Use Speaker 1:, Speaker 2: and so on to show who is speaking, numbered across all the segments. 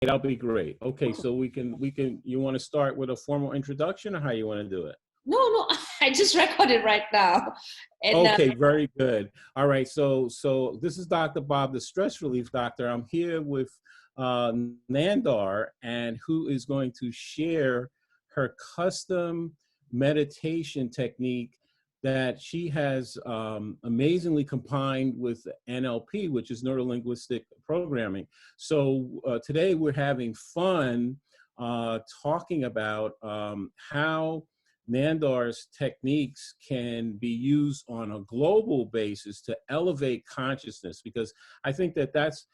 Speaker 1: that'll be great. Okay, so you want to start with a formal introduction, or how you want to do it?
Speaker 2: No, I just recorded right now. And
Speaker 1: Okay, very good. All right, so this is Dr. Bob, the stress relief doctor. I'm here with uh, Nandar, and who is going to share her custom meditation technique that she has amazingly combined with NLP, which is neuro linguistic programming. So today we're having fun talking about how Nandar's techniques can be used on a global basis to elevate consciousness, because I think that that's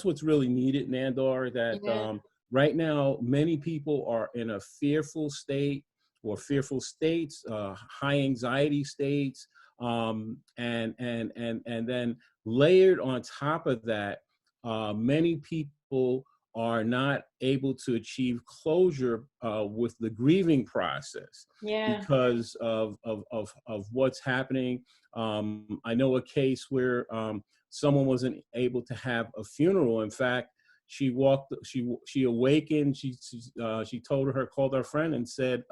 Speaker 1: what's really needed, Nandar. That
Speaker 2: yeah,
Speaker 1: right now many people are in a fearful state or fearful states, high anxiety states, and then layered on top of that, many people are not able to achieve closure with the grieving process
Speaker 2: yeah,
Speaker 1: because of what's happening. I know a case where someone wasn't able to have a funeral. In fact, she awakened. She told her, called her friend and said,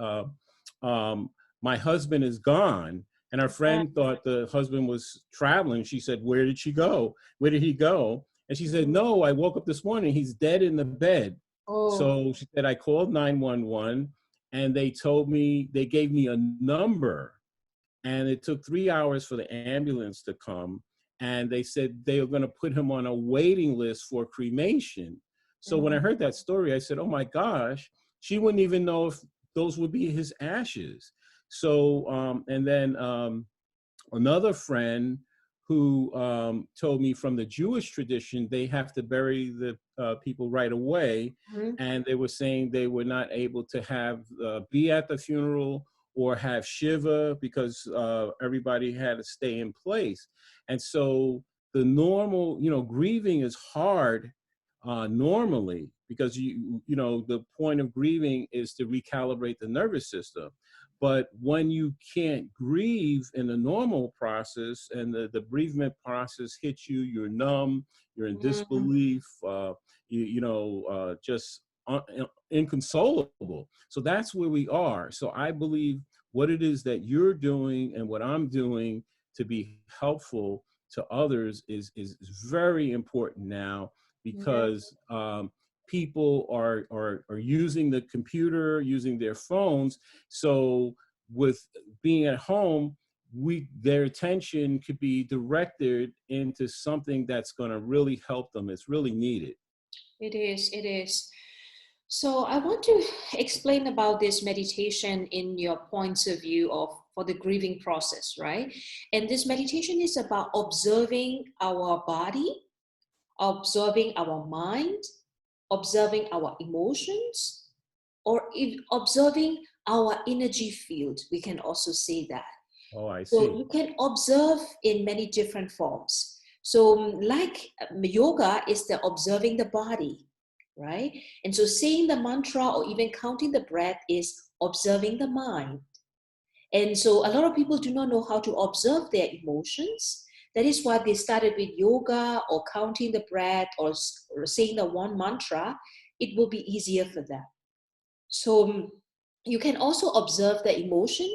Speaker 1: "My husband is gone." And our
Speaker 2: yeah.
Speaker 1: friend thought the husband was traveling. She said, "Where did she go? Where did he go?" And she said, "No, I woke up this morning. He's dead in the bed."
Speaker 2: Oh,
Speaker 1: So she said, "I called 911, and they gave me a number, and it took 3 hours for the ambulance to come. And they said they were going to put him on a waiting list for cremation." So when I
Speaker 2: mhm.
Speaker 1: heard that story, I said, "Oh my gosh, she wouldn't even know if those would be his ashes." So, and then another friend who told me from the Jewish tradition, they have to bury the people right away.
Speaker 2: Mhm.
Speaker 1: And they were saying they were not able to have be at the funeral or have Shiva because everybody had to stay in place. And so the normal, grieving is hard normally, because the point of grieving is to recalibrate the nervous system. But when you can't grieve in the normal process, and the bereavement process hits you, you're numb, you're in
Speaker 2: Mhm.
Speaker 1: disbelief, just inconsolable. So that's where we are. So I believe what it is that you're doing and what I'm doing to be helpful to others is very important now,
Speaker 2: Yeah,
Speaker 1: because people are using the computer, using their phones. So with being at home, their attention could be directed into something that's going to really help them. It's really needed.
Speaker 2: it is. It is. So I want to explain about this meditation in your points of view of for the grieving process, right? And this meditation is about observing our body, observing our mind, observing our emotions, or observing our energy field. We can also say that.
Speaker 1: Oh, I
Speaker 2: So
Speaker 1: see.
Speaker 2: you can observe in many different forms. So, like yoga is the observing the body, right? And so saying the mantra or even counting the breath is observing the mind. And so a lot of people do not know how to observe their emotions. That is why they started with yoga or counting the breath or saying the one mantra. It will be easier for them. So you can also observe the emotion.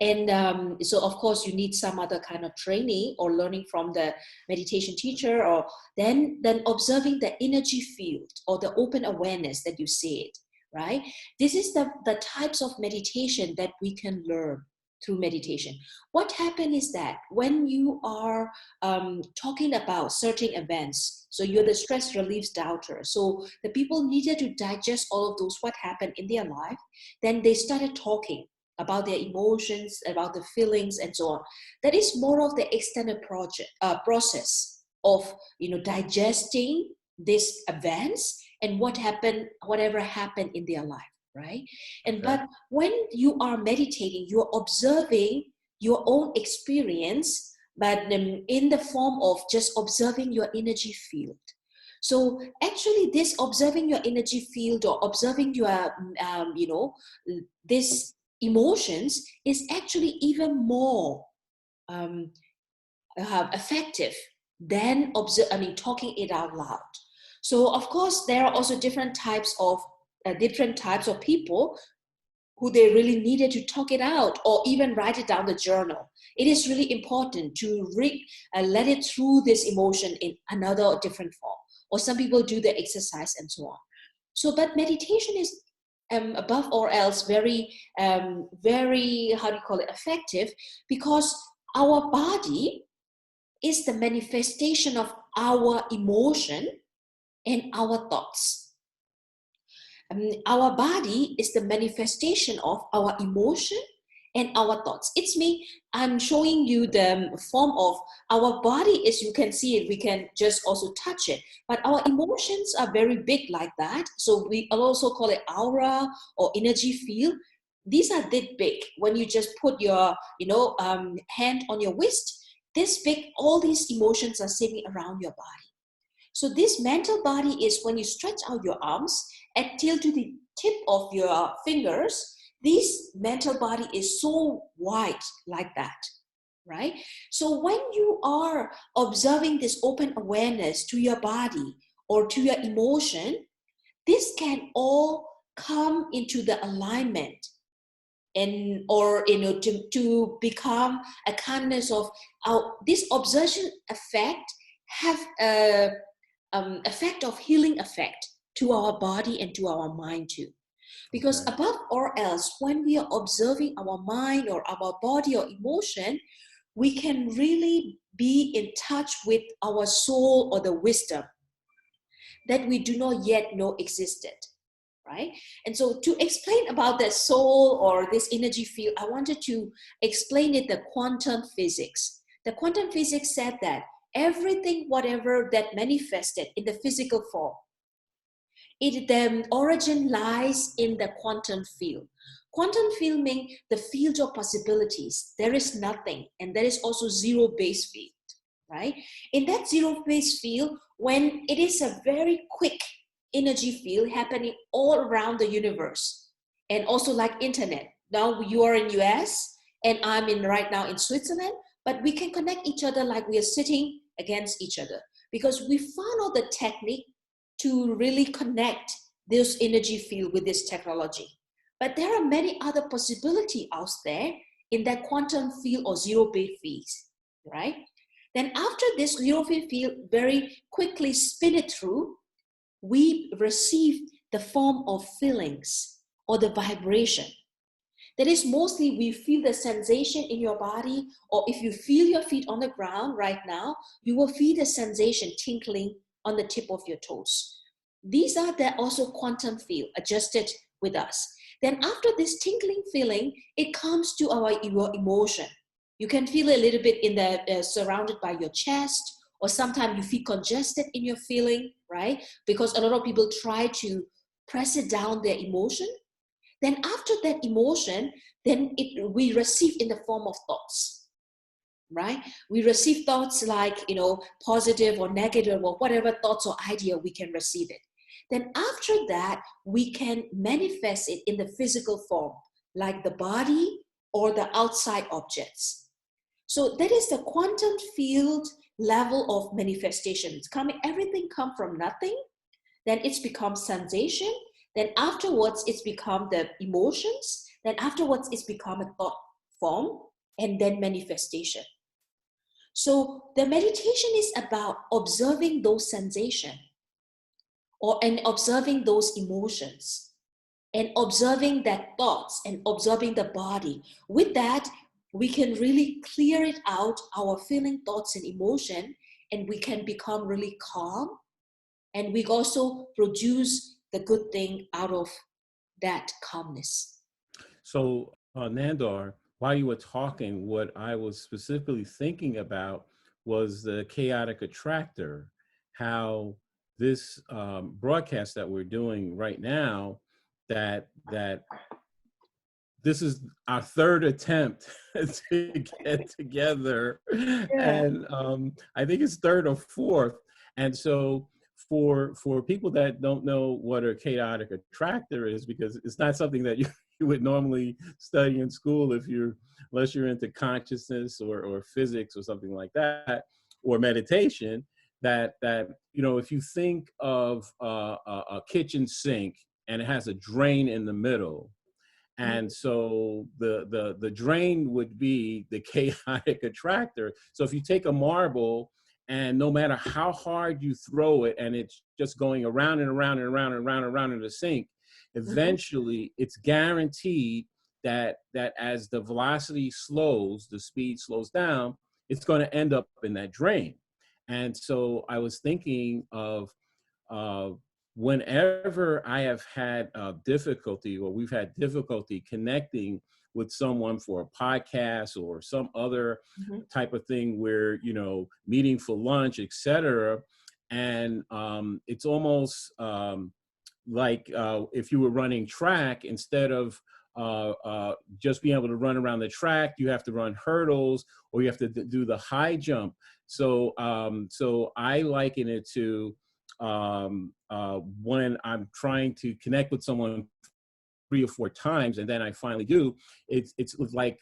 Speaker 2: And so, of course, you need some other kind of training or learning from the meditation teacher, or then observing the energy field or the open awareness that you said, right? This is the types of meditation that we can learn through meditation. What happens is that when you are talking about certain events, so you're the stress relief doubter, so the people needed to digest all of those, what happened in their life, then they started talking about their emotions, about the feelings, and so on. That is more of the extended process of digesting these events and whatever happened in their life, right? And
Speaker 1: Okay.
Speaker 2: but when you are meditating, you're observing your own experience, but in the form of just observing your energy field. So actually, this observing your energy field or observing your, this emotions is actually even more um, effective than talking it out loud. So of course, there are also different types of people who they really needed to talk it out or even write it down the journal. It is really important to let it through this emotion in another or different form. Or some people do the exercise and so on. So, but meditation is above all else very, very, how do you call it, effective, because our body is the manifestation of our emotion and our thoughts. Our body is the manifestation of our emotion and our thoughts. I'm showing you the form of our body. As you can see it, we can just also touch it. But our emotions are very big like that. So we also call it aura or energy field. These are that big. When you just put your, hand on your wrist, this big, all these emotions are sitting around your body. So this mental body is when you stretch out your arms until to the tip of your fingers. This mental body is so wide like that, right? So when you are observing this open awareness to your body or to your emotion, this can all come into the alignment and to become a kindness of this observation effect have a effect of healing effect to our body and to our mind too. Because
Speaker 1: Okay.
Speaker 2: above all else, when we are observing our mind or our body or emotion, we can really be in touch with our soul or the wisdom that we do not yet know existed, right? And so to explain about the soul or this energy field, I wanted to explain it the quantum physics. The quantum physics said that everything, whatever that manifested in the physical form, the origin lies in the quantum field. Quantum field means the field of possibilities. There is nothing, and there is also zero-base field, right? In that zero-base field, when it is a very quick energy field happening all around the universe, and also like internet. Now you are in US, and I'm in right now in Switzerland, but we can connect each other like we are sitting against each other because we found out the technique to really connect this energy field with this technology. But there are many other possibilities out there in that quantum field or zero-base field, right? Then after this zero-base field very quickly spin it through, we receive the form of feelings or the vibration. That is mostly we feel the sensation in your body, or if you feel your feet on the ground right now, you will feel the sensation tinkling on the tip of your toes. These are the also quantum field adjusted with us. Then after this tinkling feeling, it comes to your emotion. You can feel a little bit in the surrounded by your chest, or sometimes you feel congested in your feeling, right? Because a lot of people try to press it down their emotion. Then after that emotion, then we receive in the form of thoughts, right? We receive thoughts like, positive or negative or whatever thoughts or idea we can receive it. Then after that, we can manifest it in the physical form, like the body or the outside objects. So that is the quantum field level of manifestation. Everything comes from nothing, then it's become sensation, then afterwards it's become the emotions, then afterwards it's become a thought form, and then manifestation. So the meditation is about observing those sensations and observing those emotions and observing that thoughts and observing the body. With that, we can really clear it out, our feeling, thoughts, and emotion, and we can become really calm. And we also produce the good thing out of that calmness.
Speaker 1: So, Nandar, while you were talking, what I was specifically thinking about was the chaotic attractor, how this broadcast that we're doing right now, that this is our third attempt to get together,
Speaker 2: Yeah.
Speaker 1: and I think it's third or fourth. And so for people that don't know what a chaotic attractor is, because it's not something that you would normally study in school unless you're into consciousness or physics or something like that, or meditation. that if you think of a kitchen sink and it has a drain in the middle, and
Speaker 2: Mhm.
Speaker 1: so the drain would be the chaotic attractor. So if you take a marble and no matter how hard you throw it and it's just going around and around and around and around and around in the sink,
Speaker 2: Mhm.
Speaker 1: eventually it's guaranteed that as the velocity slows, the speed slows down, it's going to end up in that drain. And so I was thinking of uh, whenever I have had difficulty, or we've had difficulty connecting with someone for a podcast or some other
Speaker 2: Mhm.
Speaker 1: type of thing where, meeting for lunch, etc. And it's almost like if you were running track, instead of just being able to run around the track, you have to run hurdles or you have to do the high jump. So I liken it to when I'm trying to connect with someone 3 or 4 times, and then I finally do. It's like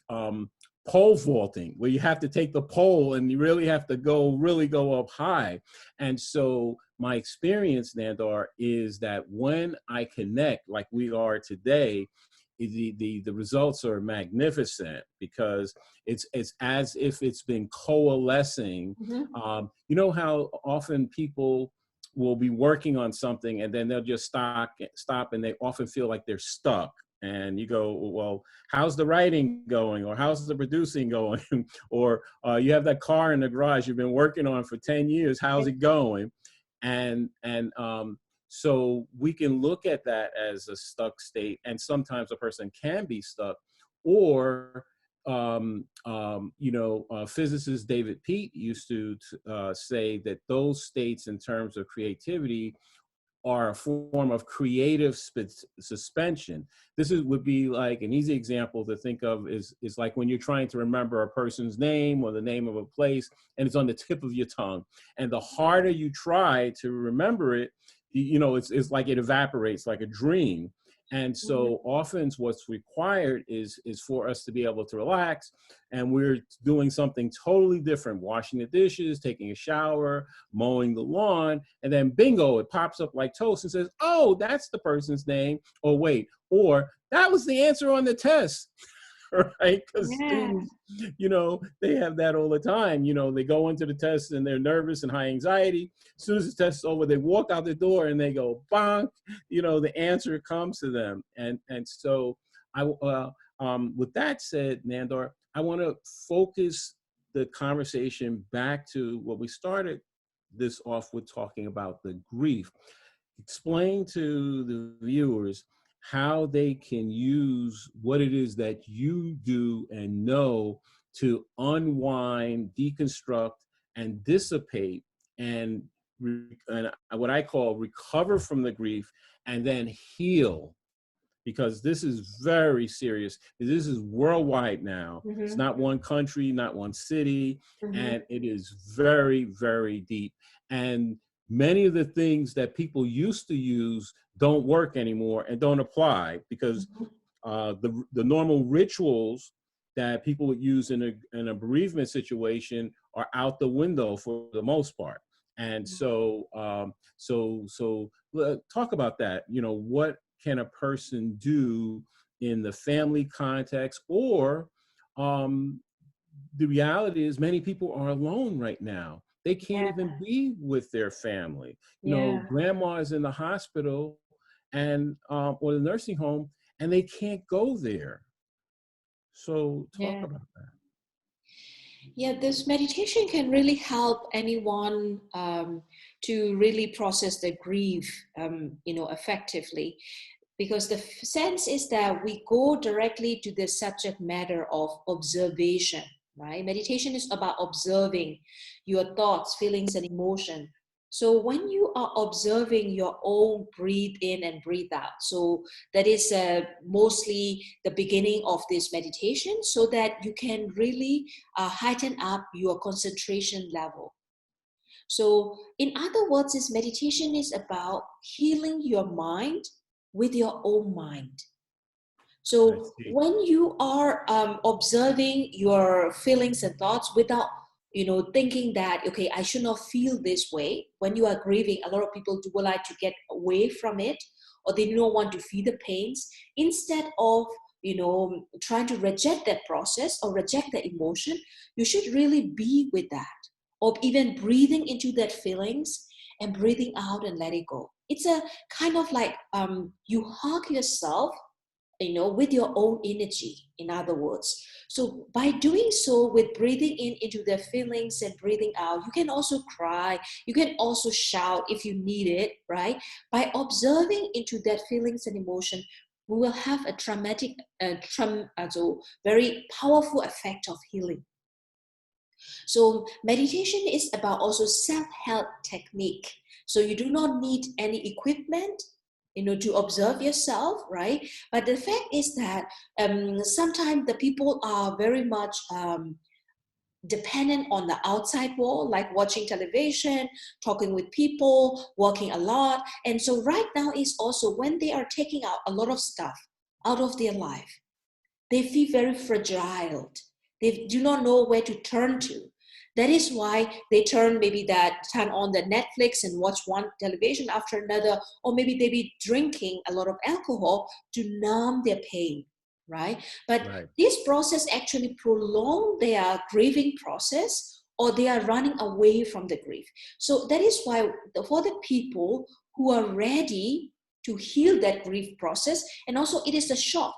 Speaker 1: pole vaulting, where you have to take the pole and you really have to go up high. And so my experience, Nandar, is that when I connect like we are today, the results are magnificent because it's as if it's been coalescing.
Speaker 2: Mhm.
Speaker 1: You know how often people will be working on something and then they'll just stop and they often feel like they're stuck. And you go, well, how's the writing going? Or how's the producing going? Or you have that car in the garage you've been working on for 10 years. How's it going? And so we can look at that as a stuck state. And sometimes a person can be stuck. Or physicist David Pete used to say that those states, in terms of creativity, are a form of creative suspension. Would be like an easy example to think of is like when you're trying to remember a person's name or the name of a place, and it's on the tip of your tongue. And the harder you try to remember it, it's like it evaporates like a dream. And
Speaker 2: Mhm.
Speaker 1: so often what's required is for us to be able to relax, and we're doing something totally different, washing the dishes, taking a shower, mowing the lawn, and then bingo, it pops up like toast and says, oh, that's the person's name. Or wait, or that was the answer on the test. Right? Because
Speaker 2: Yeah.
Speaker 1: students, they have that all the time. They go into the test and they're nervous and high anxiety. As soon as the test is over, they walk out the door and they go bonk. The answer comes to them. And so with that said, Nandar, I want to focus the conversation back to what we started this off with, talking about the grief. Explain to the viewers how they can use what it is that you do and know to unwind, deconstruct, and dissipate, and, and what I call recover from the grief, and then heal, because this is very serious. This is worldwide now. It's
Speaker 2: Mhm.
Speaker 1: not one country, not one city,
Speaker 2: Mhm.
Speaker 1: and it is very, very deep. And many of the things that people used to use don't work anymore and don't apply, because
Speaker 2: Mhm.
Speaker 1: the normal rituals that people would use in a bereavement situation are out the window for the most part. And so talk about that. What can a person do in the family context, or um, the reality is many people are alone right now. They can't
Speaker 2: Yeah.
Speaker 1: even be with their family.
Speaker 2: Yeah.
Speaker 1: Grandma is in the hospital and or the nursing home, and they can't go there. So talk
Speaker 2: Yeah.
Speaker 1: about that.
Speaker 2: Yeah, this meditation can really help anyone to really process their grief, effectively, because the sense is that we go directly to the subject matter of observation, right? Meditation is about observing your thoughts, feelings, and emotion. So when you are observing your own breathe in and breathe out, so that is mostly the beginning of this meditation, so that you can really heighten up your concentration level. So, in other words, this meditation is about healing your mind with your own mind.
Speaker 1: I
Speaker 2: So,
Speaker 1: see.
Speaker 2: when you are observing your feelings and thoughts without thinking that, okay, I should not feel this way. When you are grieving, a lot of people would like to get away from it, or they don't want to feel the pains. Instead of, trying to reject that process or reject the emotion, you should really be with that, or even breathing into that feelings and breathing out and let it go. It's a kind of like, you hug yourself, with your own energy, in other words. So by doing so, with breathing in into the feelings and breathing out, you can also cry, you can also shout if you need it, right? By observing into that feelings and emotion, we will have a so very powerful effect of healing. So meditation is about also self-help technique. So you do not need any equipment, to observe yourself, right? But the fact is that sometimes the people are very much dependent on the outside world, like watching television, talking with people, working a lot. And so right now is also when they are taking out a lot of stuff out of their life, they feel very fragile. They do not know where to turn to. That is why they turn on the Netflix and watch one television after another, or maybe they be drinking a lot of alcohol to numb their pain, right? But
Speaker 1: Right.
Speaker 2: this process actually prolong their grieving process, or they are running away from the grief. So that is why for the people who are ready to heal that grief process, and also it is a shock,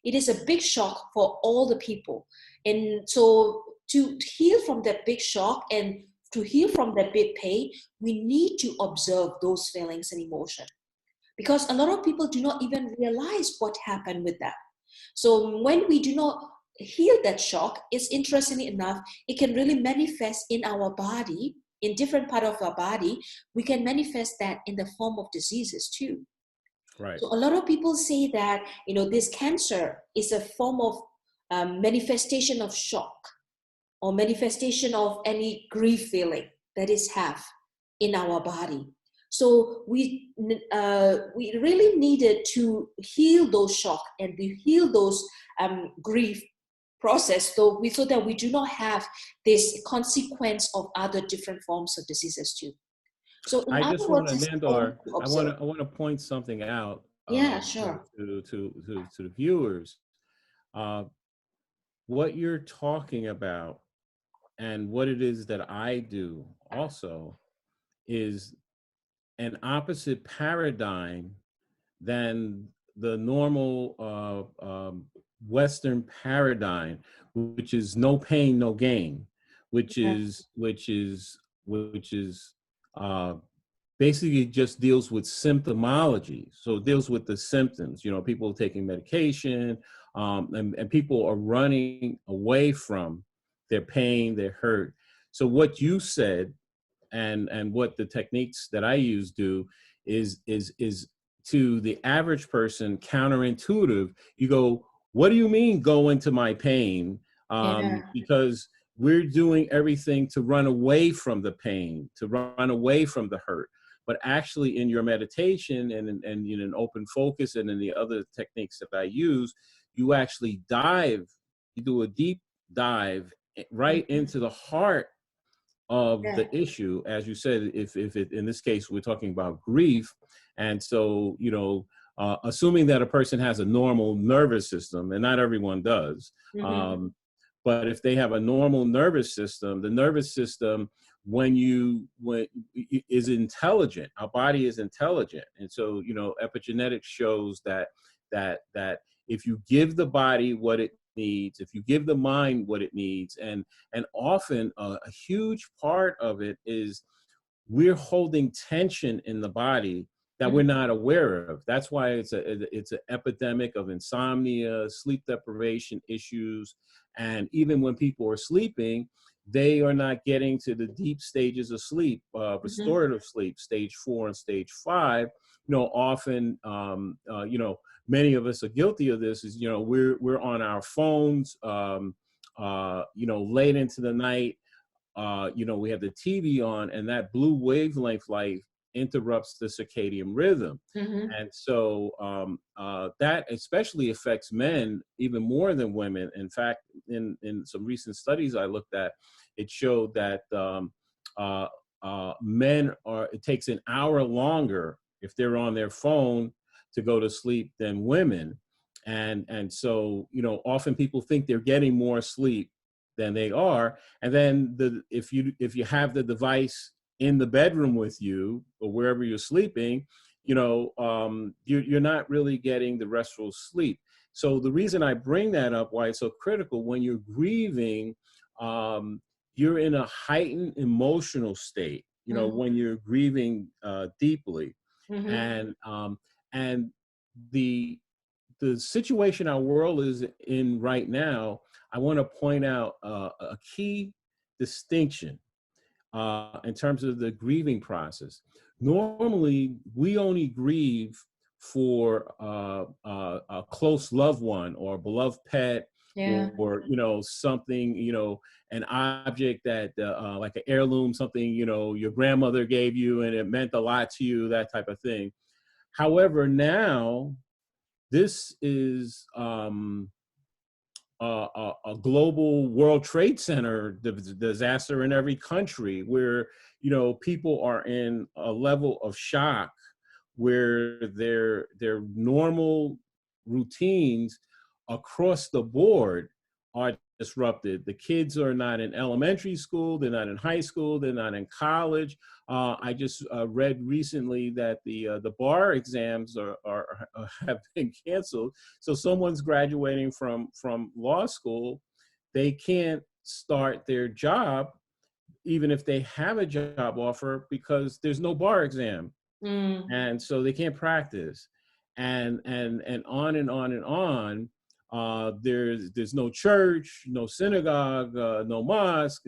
Speaker 2: it is a big shock for all the people. And so to heal from that big shock and to heal from that big pain, we need to observe those feelings and emotion. Because a lot of people do not even realize what happened with them. So when we do not heal that shock, it's interestingly enough, it can really manifest in our body, in different part of our body. We can manifest that in the form of diseases too.
Speaker 1: Right.
Speaker 2: So a lot of people say that, this cancer is a form of manifestation of shock, or manifestation of any grief feeling that is have in our body. So we really needed to heal those shock and to heal those grief process, so that we do not have this consequence of other different forms of diseases too. So in
Speaker 1: I
Speaker 2: other
Speaker 1: just want
Speaker 2: words,
Speaker 1: to,
Speaker 2: it's important
Speaker 1: Nandar,
Speaker 2: to observe.
Speaker 1: I want to point something out
Speaker 2: Yeah,
Speaker 1: to,
Speaker 2: sure.
Speaker 1: to the viewers. Uh, what you're talking about and what it is that I do also is an opposite paradigm than the normal Western paradigm, which is no pain, no gain, which
Speaker 2: Yeah.
Speaker 1: is which is uh, basically just deals with symptomology. So it deals with the symptoms. People taking medication, and people are running away from their pain, their hurt. So what you said and what the techniques that I use do is to the average person counterintuitive. You go, what do you mean go into my pain?
Speaker 2: Yeah.
Speaker 1: Because we're doing everything to run away from the pain, to run away from the hurt. But actually, in your meditation and in open focus and in the other techniques that I use, you actually dive, you do a deep dive right
Speaker 2: Mhm.
Speaker 1: into the heart of
Speaker 2: Yeah.
Speaker 1: the issue. As you said, if it, in this case, we're talking about grief. And so, assuming that a person has a normal nervous system, and not everyone does,
Speaker 2: Mhm.
Speaker 1: um, but if they have a normal nervous system, the nervous system, when is intelligent, our body is intelligent. And so, epigenetics shows that if you give the body what it needs, if you give the mind what it needs, and often a huge part of it is we're holding tension in the body that we're
Speaker 2: Mhm.
Speaker 1: not aware of. That's why it's an epidemic of insomnia, sleep deprivation issues, and even when people are sleeping, they are not getting to the deep stages of sleep,
Speaker 2: Mhm.
Speaker 1: restorative sleep, stage 4 and stage 5. Often, many of us are guilty of this. Is we're on our phones, late into the night. We have the TV on, and that blue wavelength light interrupts the circadian rhythm.
Speaker 2: Mhm.
Speaker 1: And so that especially affects men even more than women. In fact, in some recent studies I looked at, it showed that uh, men it takes an hour longer if they're on their phone to go to sleep than women. And so, often people think they're getting more sleep than they are. And then if you have the device in the bedroom with you or wherever you're sleeping, you're not really getting the restful sleep. So the reason I bring that up, why it's so critical, when you're grieving, um, you're in a heightened emotional state,
Speaker 2: Mm-hmm.
Speaker 1: when you're grieving deeply.
Speaker 2: Mm-hmm.
Speaker 1: And the the situation our world is in right now, I want to point out a key distinction in terms of the grieving process. Normally, we only grieve for a close loved one or a beloved pet,
Speaker 2: Yeah.
Speaker 1: or something, an object that like an heirloom, something your grandmother gave you and it meant a lot to you, that type of thing. However, now this is a global World Trade Center disaster in every country, where people are in a level of shock where their normal routines across the board are disrupted. The kids are not in elementary school, they're not in high school, they're not in college. I just read recently that the bar exams are have been canceled. So someone's graduating from law school, they can't start their job even if they have a job offer because there's no bar exam,
Speaker 2: Mm.
Speaker 1: and so they can't practice, and on and on and on. There's no church, no synagogue, no mosque,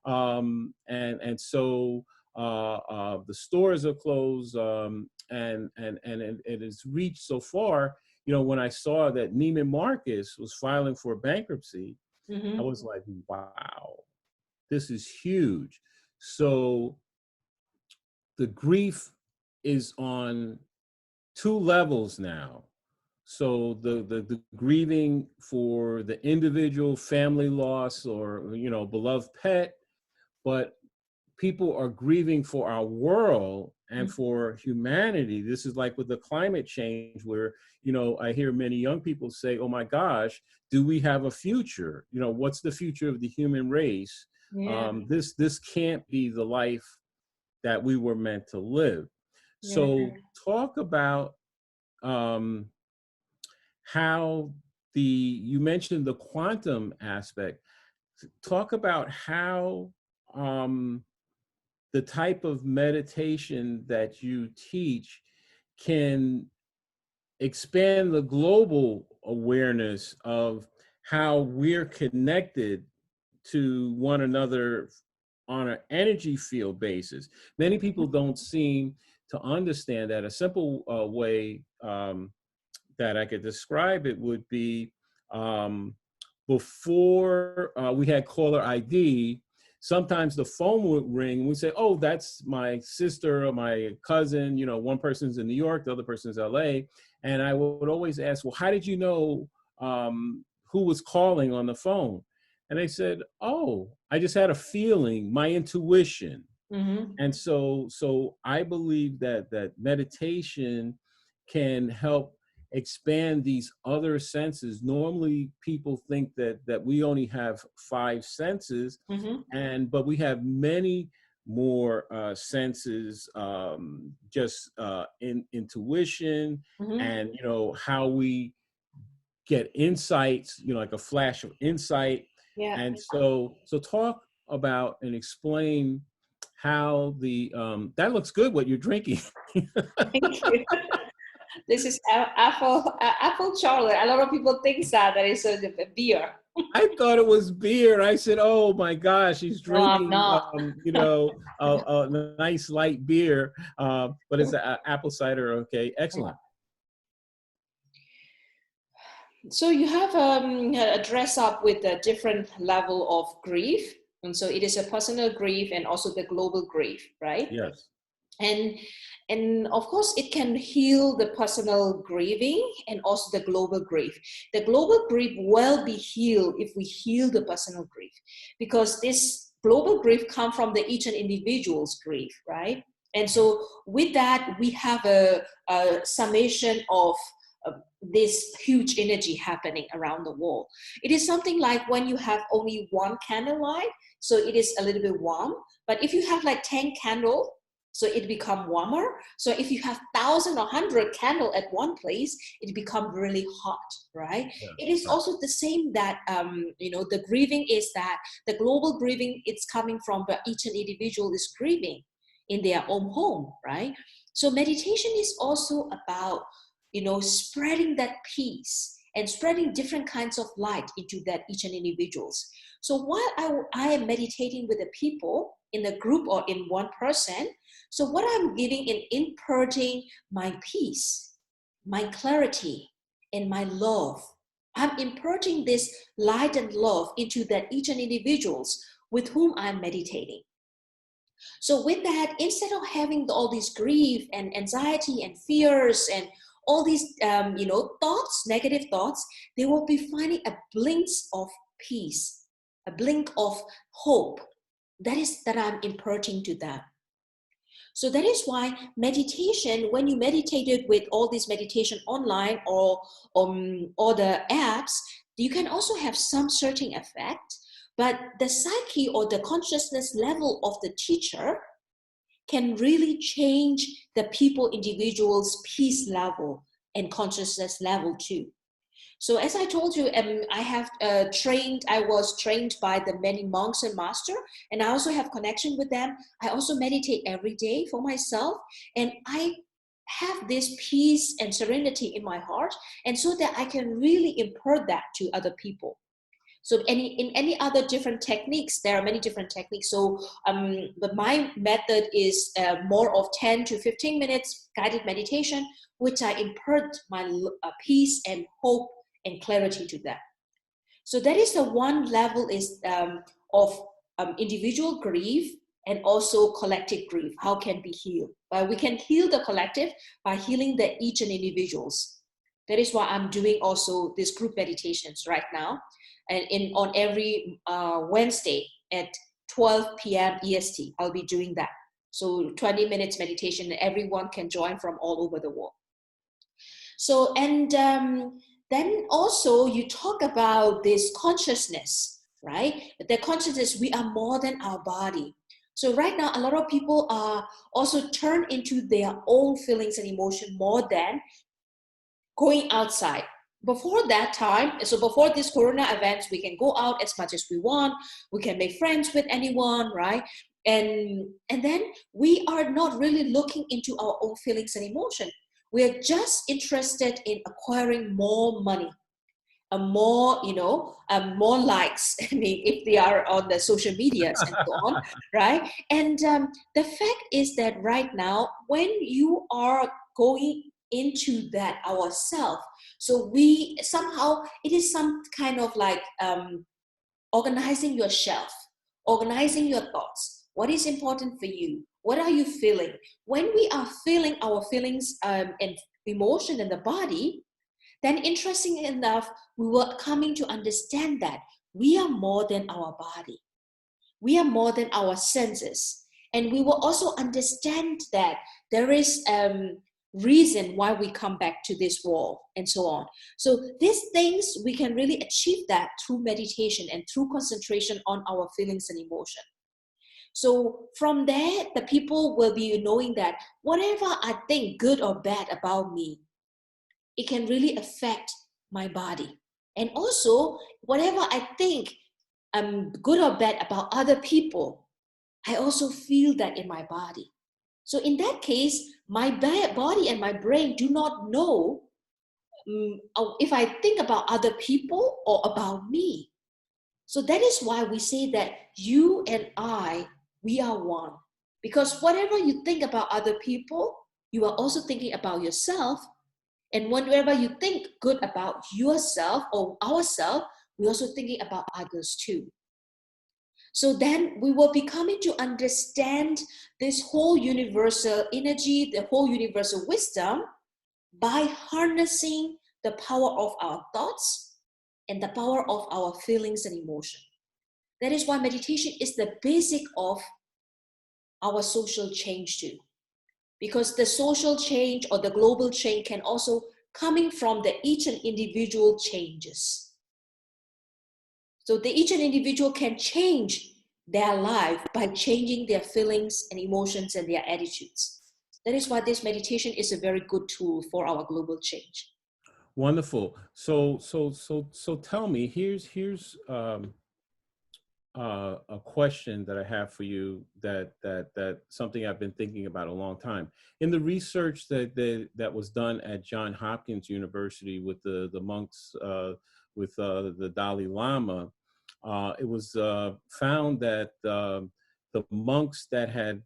Speaker 1: and so the stores are closed, and it has reached so far. When I saw that Neiman Marcus was filing for bankruptcy, I
Speaker 2: Mm-hmm.
Speaker 1: was like, wow, this is huge. So the grief is on two levels now. So the grieving for the individual family loss or beloved pet, but people are grieving for our world and for humanity. This is like with the climate change, where I hear many young people say, "Oh my gosh, do we have a future? What's the future of the human race?
Speaker 2: Yeah.
Speaker 1: This can't be the life that we were meant to live."
Speaker 2: Yeah.
Speaker 1: So talk about um, how you mentioned the quantum aspect. Talk about how um, the type of meditation that you teach can expand the global awareness of how we're connected to one another on an energy field basis. Many people don't seem to understand that. A simple way that I could describe it would be, before we had caller ID, sometimes the phone would ring and we say, "Oh, that's my sister or my cousin." One person's in New York, the other person's LA. And I would always ask, "Well, how did you know who was calling on the phone?" And they said, "Oh, I just had a feeling, my intuition."
Speaker 2: Mm-hmm.
Speaker 1: And so I believe that meditation can help expand these other senses. Normally people think that we only have five senses,
Speaker 2: Mm-hmm.
Speaker 1: but we have many more senses, just in intuition,
Speaker 2: Mm-hmm.
Speaker 1: and how we get insights, like a flash of insight.
Speaker 2: Yeah.
Speaker 1: And so talk about and explain how that looks good what you're drinking.
Speaker 2: Thank you. This is apple chocolate. A lot of people think that is a beer.
Speaker 1: I thought it was beer. I said, "Oh my gosh, he's
Speaker 2: No, I'm
Speaker 1: drinking,
Speaker 2: not.
Speaker 1: a nice light beer." But it's a apple cider. Okay, excellent.
Speaker 2: So you have a dress up with a different level of grief, and so it is a personal grief and also the global grief, right?
Speaker 1: Yes.
Speaker 2: and and of course it can heal the personal grieving and also the global grief. The global grief will be healed if we heal the personal grief, because this global grief comes from the each and individual's grief, right? And so with that, we have a summation of this huge energy happening around the world. It is something like when you have only one candlelight, so it is a little bit warm. But if you have like 10 candles, so it become warmer. So if you have 1,000 or 100 candle at one place, it become really hot, right?
Speaker 1: Yeah.
Speaker 2: It is also the same that, the grieving is that the global grieving, it's coming from the each and individual is grieving in their own home, right? So meditation is also about, spreading that peace and spreading different kinds of light into that each and individuals. So while I am meditating with the people in the group or in one person, so what I'm giving in imparting my peace, my clarity, and my love. I'm imparting this light and love into that each and individuals with whom I'm meditating. So with that, instead of having all these grief and anxiety and fears and all these, thoughts, negative thoughts, they will be finding a blink of peace, a blink of hope. That I'm imparting to them. So that is why meditation, when you meditated with all this meditation online or the apps, you can also have some certain effect, but the psyche or the consciousness level of the teacher can really change the people, individuals' peace level and consciousness level too. So as I told you, I was trained by the many monks and master, and I also have connection with them. I also meditate every day for myself, and I have this peace and serenity in my heart, and so that I can really impart that to other people. So in any other different techniques, there are many different techniques. So but my method is more of 10 to 15 minutes guided meditation, which I impart my peace and hope and clarity to them. So that is the one level is of individual grief and also collective grief. How can be healed? But we can heal the collective by healing the each and individuals. That is why I'm doing also these group meditations right now, and on every Wednesday at 12 p.m. EST, I'll be doing that. So 20 minutes meditation, everyone can join from all over the world. So, and then also you talk about this consciousness, right? The consciousness, we are more than our body. So right now, a lot of people are also turned into their own feelings and emotion more than going outside. Before that time, so before this corona events, we can go out as much as we want. We can make friends with anyone, right? And then we are not really looking into our own feelings and emotion. We are just interested in acquiring more money, more likes. I mean, if they are on the social medias and so on, right? And the fact is that right now, when you are going into that ourself, so we somehow, it is some kind of like organizing yourself, organizing your thoughts. What is important for you? What are you feeling? When we are feeling our feelings and emotion in the body, then interesting enough, we were coming to understand that we are more than our body. We are more than our senses. And we will also understand that there is reason why we come back to this world and so on. So these things, we can really achieve that through meditation and through concentration on our feelings and emotion. So from there, the people will be knowing that whatever I think good or bad about me, it can really affect my body. And also, whatever I think good or bad about other people, I also feel that in my body. So in that case, my body and my brain do not know if I think about other people or about me. So that is why we say that you and I, we are one. Because whatever you think about other people, you are also thinking about yourself. And whenever you think good about yourself or ourselves, we're also thinking about others too. So then we will be coming to understand this whole universal energy, the whole universal wisdom, by harnessing the power of our thoughts and the power of our feelings and emotion. That is why meditation is the basic of our social change too. Because the social change or the global change can also coming from the each and individual changes. So the each and individual can change their life by changing their feelings and emotions and their attitudes. That is why this meditation is a very good tool for our global change.
Speaker 1: Wonderful. So tell me, here's a question that I have for you, that something I've been thinking about a long time. In the research that was done at Johns Hopkins University with the monks, with the Dalai Lama, it was found that the monks that had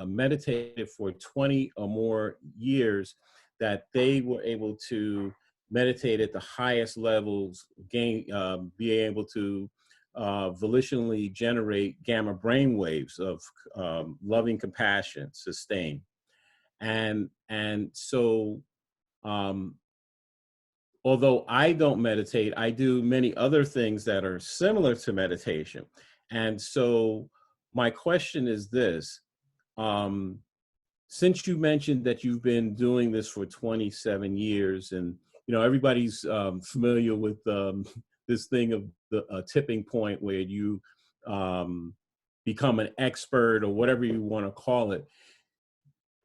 Speaker 1: meditated for 20 or more years, that they were able to meditate at the highest levels, be able to volitionally generate gamma brain waves of loving compassion, sustain. And so, um, although I don't meditate, I do many other things that are similar to meditation. And so my question is this, um, since you mentioned that you've been doing this for 27 years, and everybody's familiar with this thing of the tipping point where you um, become an expert or whatever you want to call it,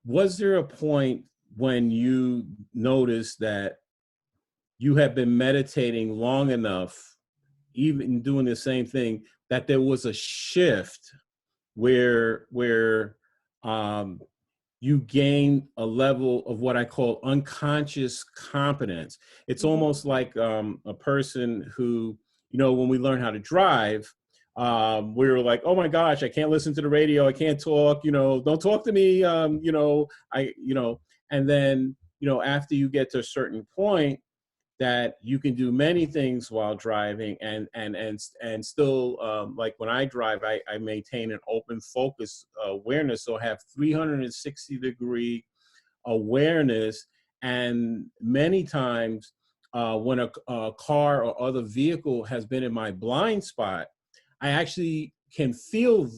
Speaker 1: was there a point when you noticed that you have been meditating long enough, even doing the same thing, that there was a shift where um, you gain a level of what I call unconscious competence? It's
Speaker 2: Mhm.
Speaker 1: almost like a person who, when we learn how to drive, we were like, oh my gosh, I can't listen to the radio, I can't talk, don't talk to me, and then, after you get to a certain point, that you can do many things while driving, and still, like when I drive, I maintain an open focus awareness, so I have 360-degree awareness. And many times, when a car or other vehicle has been in my blind spot, I actually can feel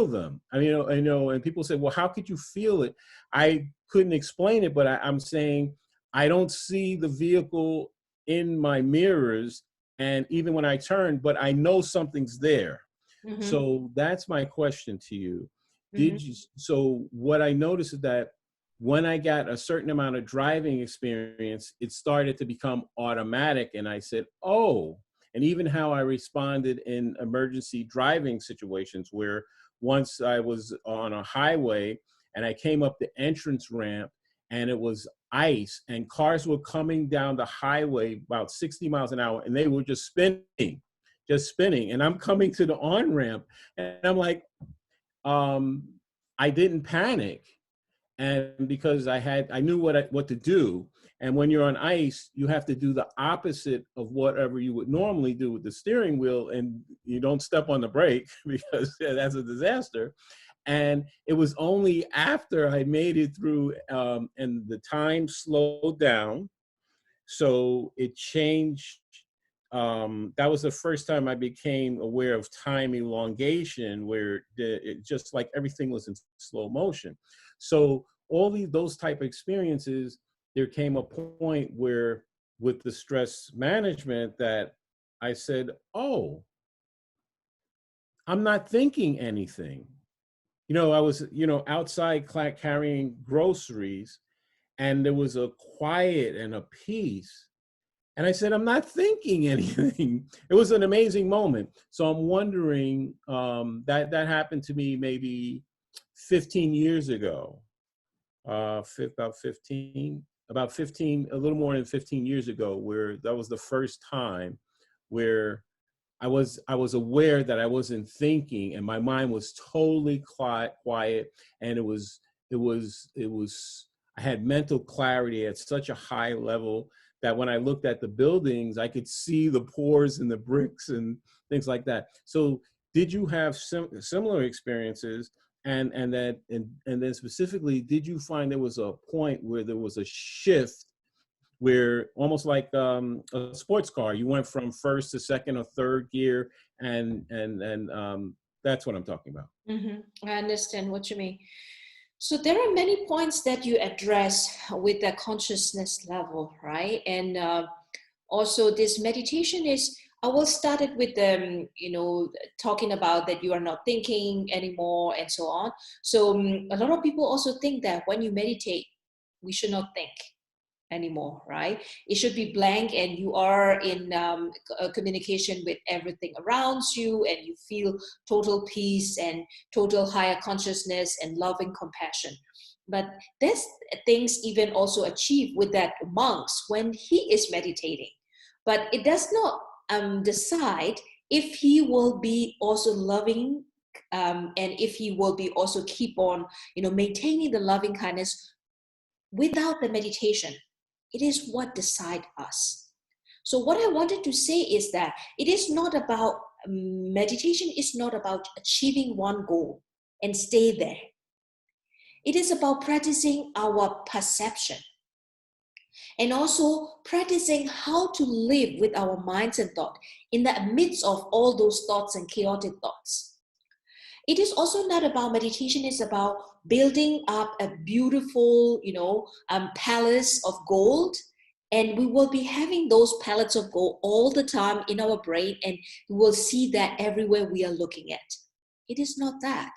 Speaker 1: them. I mean, and people say, well, how could you feel it? I couldn't explain it, but I'm saying I don't see the vehicle in my mirrors, and even when I turn, but I know something's there.
Speaker 2: Mhm.
Speaker 1: So that's my question to you.
Speaker 2: Mhm.
Speaker 1: So what I noticed is that when I got a certain amount of driving experience, it started to become automatic. And I said, oh, and even how I responded in emergency driving situations, where once I was on a highway and I came up the entrance ramp and it was ice and cars were coming down the highway about 60 miles an hour and they were just spinning. And I'm coming to the on ramp and I'm like, um, I didn't panic, and because I knew what to do. And when you're on ice, you have to do the opposite of whatever you would normally do with the steering wheel, and you don't step on the brake because that's a disaster. And it was only after I made it through, and the time slowed down, so it changed. That was the first time I became aware of time elongation, where it just like everything was in slow motion. So all those type of experiences, there came a point where, with the stress management, that I said, oh, I'm not thinking anything. I was, outside carrying groceries, and there was a quiet and a peace. And I said, I'm not thinking anything. It was an amazing moment. So I'm wondering, that happened to me maybe 15 years ago, about 15, a little more than 15 years ago, where that was the first time where I was aware that I wasn't thinking, and my mind was totally quiet, and it was I had mental clarity at such a high level that when I looked at the buildings, I could see the pores in the bricks and things like that. So, did you have similar experiences? And then specifically, did you find there was a point where there was a shift where almost like a sports car, you went from first to second or third gear, and that's what I'm talking about.
Speaker 2: I understand what you mean. So there are many points that you address with the consciousness level, right? And also this meditation is, I will start it with talking about that you are not thinking anymore and so on. So a lot of people also think that when you meditate, we should not think anymore, right? It should be blank and you are in communication with everything around you, and you feel total peace and total higher consciousness and loving compassion. But there's things even also achieved with that monks when he is meditating, but it does not decide if he will be also loving, and if he will be also keep on maintaining the loving kindness without the meditation. It is what decide us. So what I wanted to say is that it is not about meditation is not about achieving one goal and stay there. It is about practicing our perception and also practicing how to live with our minds and thought in the midst of all those thoughts and chaotic thoughts. It is also not about meditation, it's about building up a beautiful, palace of gold. And we will be having those palettes of gold all the time in our brain, and we will see that everywhere we are looking at. It is not that.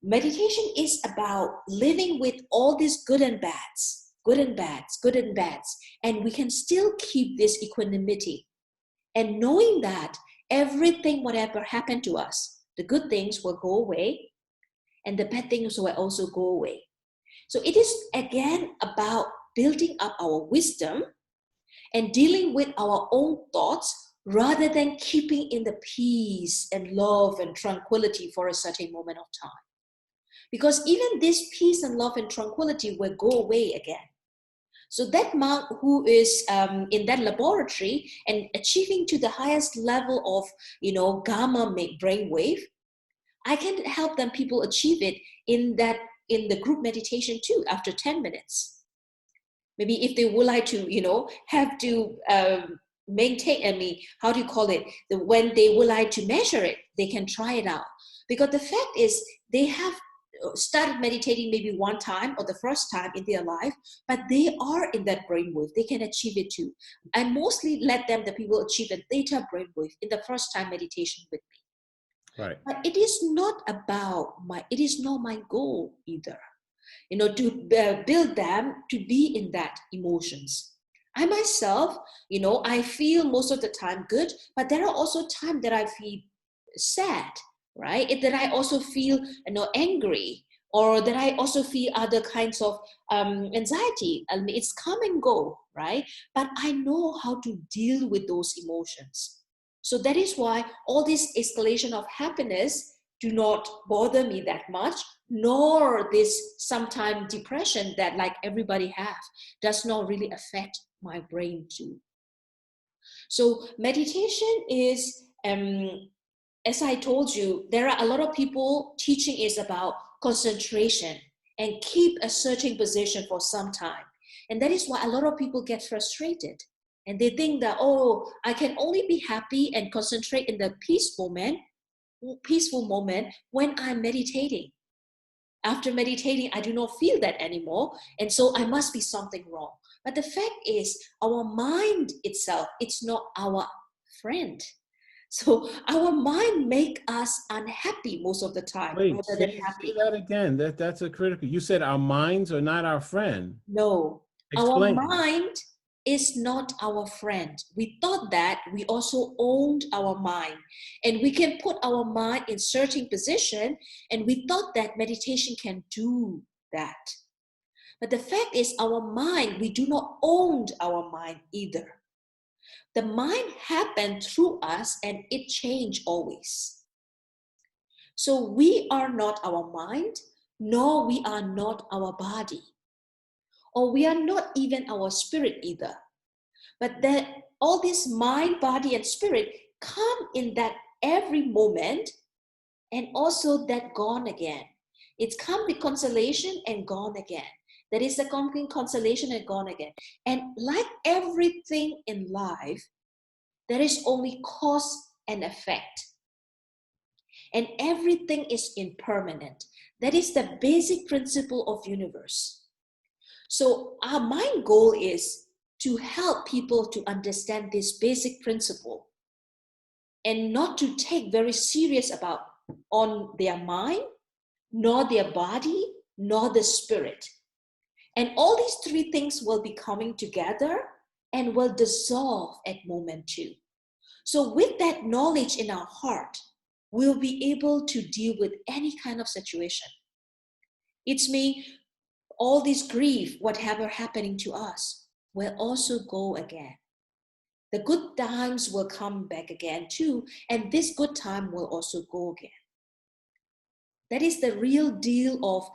Speaker 2: Meditation is about living with all these good and bads, good and bads, good and bads, and we can still keep this equanimity. And knowing that everything, whatever happened to us, the good things will go away and the bad things will also go away. So it is again about building up our wisdom and dealing with our own thoughts rather than keeping in the peace and love and tranquility for a certain moment of time. Because even this peace and love and tranquility will go away again. So that monk who is in that laboratory and achieving to the highest level of, gamma brainwave, I can help them people achieve it in the group meditation too, after 10 minutes. Maybe if they would like to, have to maintain, how do you call it? When they would like to measure it, they can try it out. Because the fact is, they have started meditating maybe one time or the first time in their life, but they are in that brainwave. They can achieve it too. I mostly let them, the people, achieve a theta brainwave in the first time meditation with me.
Speaker 1: Right.
Speaker 2: But it is not about it is not my goal either, to build them to be in that emotions. I myself, I feel most of the time good, but there are also times that I feel sad, right? That I also feel, angry, or that I also feel other kinds of anxiety. I mean, it's come and go, right? But I know how to deal with those emotions. So that is why all this escalation of happiness do not bother me that much, nor this sometime depression that like everybody have does not really affect my brain too. So meditation is, as I told you, there are a lot of people teaching is about concentration and keep a certain position for some time. And that is why a lot of people get frustrated. And they think that, oh, I can only be happy and concentrate in the peaceful moment when I'm meditating. After meditating, I do not feel that anymore. And so I must be something wrong. But the fact is, our mind itself, it's not our friend. So our mind make us unhappy most of the time
Speaker 1: Wait,
Speaker 2: rather than
Speaker 1: say
Speaker 2: happy.
Speaker 1: that again. That's a critical. You said our minds are not our friend.
Speaker 2: No, our
Speaker 1: Explain.
Speaker 2: mind is not our friend. We thought that we also owned our mind, and we can put our mind in certain position, and we thought that meditation can do that. But the fact is, our mind, we do not own our mind either. The mind happened through us and it changed always. So we are not our mind, nor we are not our body, or we are not even our spirit either. But that all this mind, body, and spirit come in that every moment, and also that gone again. It's come with consolation and gone again. That is the complete consolation and gone again. And like everything in life, there is only cause and effect. And everything is impermanent. That is the basic principle of universe. So our mind goal is to help people to understand this basic principle and not to take very serious about on their mind, nor their body, nor the spirit. And all these three things will be coming together and will dissolve at moment two. So with that knowledge in our heart, we'll be able to deal with any kind of situation. It's me, all this grief, whatever happening to us, will also go again. The good times will come back again too, and this good time will also go again. That is the real deal of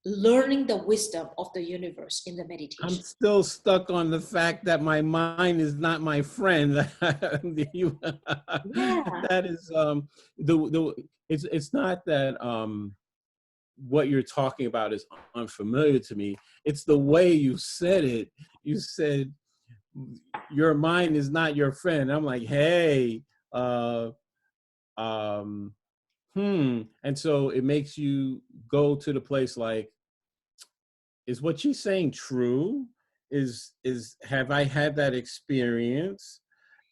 Speaker 2: learning the wisdom of the universe in the
Speaker 1: I'm
Speaker 2: meditation.
Speaker 1: still stuck on the fact that my mind is not my friend. You-
Speaker 2: Yeah,
Speaker 1: that is the it's not that what you're talking about is unfamiliar to me. It's the way you said it. You said your mind is not your friend. I'm like, hey, uh, um, and so it makes you go to the place like, is what she's saying true? Is have I had that experience?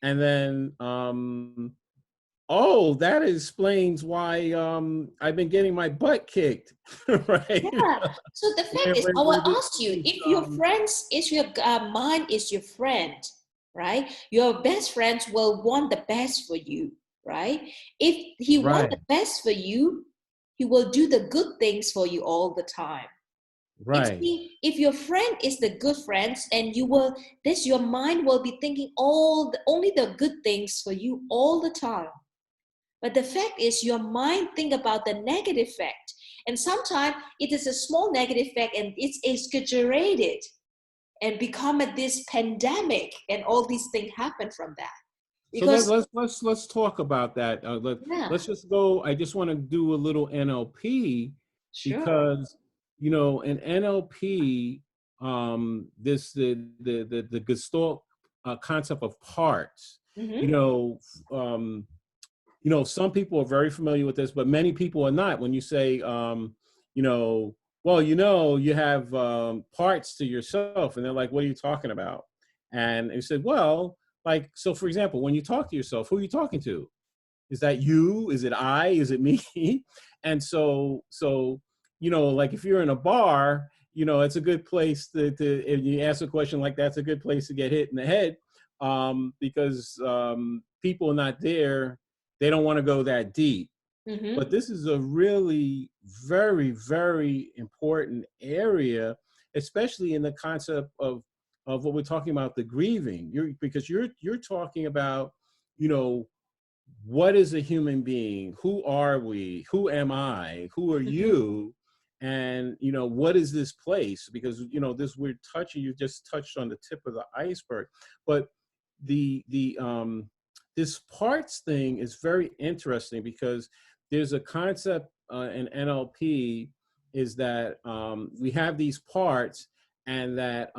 Speaker 1: And then oh, that explains why I've been getting my butt kicked, right?
Speaker 2: yeah. So the fact is, I will
Speaker 1: Where this
Speaker 2: ask you
Speaker 1: thing,
Speaker 2: if your friends is your mind is your friend, right? Your best friends will want the best for you, right? If he want
Speaker 1: right,
Speaker 2: the best for you, he will do the good things for you all the time. It's
Speaker 1: right.
Speaker 2: me, if your friend is the good friends and you will this your mind will be thinking all only the good things for you all the time. But the fact is, your mind think about the negative fact. And sometimes it is a small negative fact and it's exaggerated and become this pandemic and all these things happen from that.
Speaker 1: So
Speaker 2: Because,
Speaker 1: let's talk about that.
Speaker 2: yeah,
Speaker 1: Let's just go. I just want to do a little NLP
Speaker 2: sure.
Speaker 1: because you know in NLP, this the Gestalt concept of parts. You
Speaker 2: Mm-hmm,
Speaker 1: know, you know, some people are very familiar with this, but many people are not. When you say, you know, well, you know, you have parts to yourself, and they're like, what are you talking about? And you said, well, like, so for example, when you talk to yourself, who are you talking to? Is that you? Is it I? Is it me? And so, you know, like if you're in a bar, you know, it's a good place to if you ask a question like that's a good place to get hit in the head, because people are not there. They don't want to go that deep. But
Speaker 2: mm-hmm,
Speaker 1: this is a really very important area, especially in the concept of what we're talking about, the grieving. Because you're talking about, you know, what is a human being? Who are we? Who am I? Who are
Speaker 2: mm-hmm,
Speaker 1: you? And you know, what is this place? Because you know, this we're touching, you just touched on the tip of the iceberg. But the this parts thing is very interesting because there's a concept in NLP is that we have these parts, and that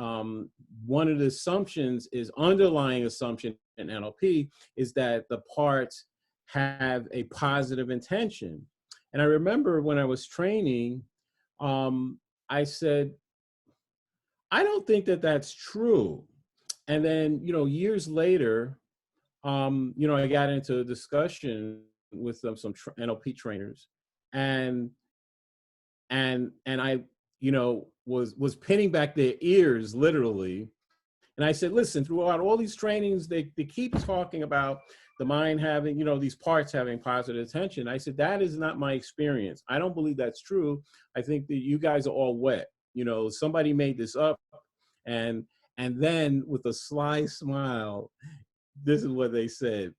Speaker 1: one of the assumptions is underlying assumption in NLP is that the parts have a positive intention. And I remember when I was training, I said, I don't think that that's true. And then, you know, years later, you know, I got into a discussion with NLP trainers, and and I, you know, was pinning back their ears literally. And I said, listen, throughout all these trainings, they keep talking about the mind having, you know, these parts having positive attention. I said, that is not my experience. I don't believe that's true. I think that you guys are all wet. You know, somebody made this up. And and then with a sly smile, this is what they said.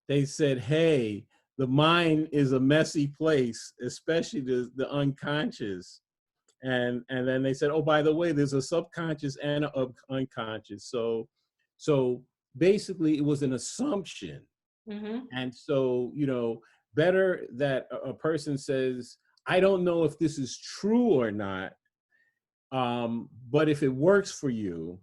Speaker 1: They said, hey, the mind is a messy place, especially the unconscious. And then they said, oh, by the way, there's a subconscious and a unconscious. So basically it was an assumption.
Speaker 2: mm-hmm.
Speaker 1: And so, you know, better that a person says, I don't know if this is true or not, But if it works for you,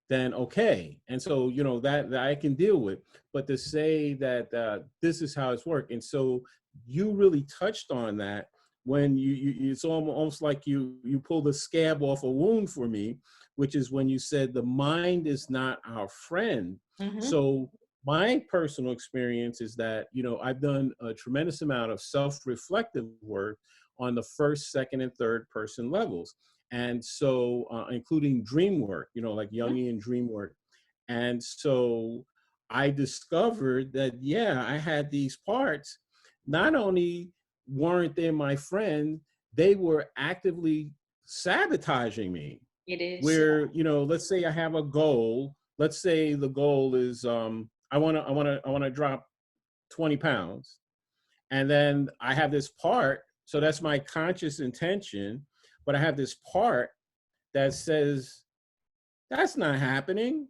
Speaker 1: then okay. And so, that I can deal with. But to say that this is how it's worked, and so you really touched on that when it's almost like you pulled a scab off a wound for me, which is when you said the mind is not our friend.
Speaker 2: Mm-hmm.
Speaker 1: So my personal experience is that I've done a tremendous amount of self-reflective work on the first, second, and third person levels, and so including dream work, like Jungian dream work. And so I discovered that, yeah, I had these parts. Not only weren't they my friend, they were actively sabotaging me.
Speaker 2: It is.
Speaker 1: Where, let's say I have a goal. Let's say the goal is I want to drop 20 pounds. And then I have this part, so that's my conscious intention, but I have this part that says, that's not happening.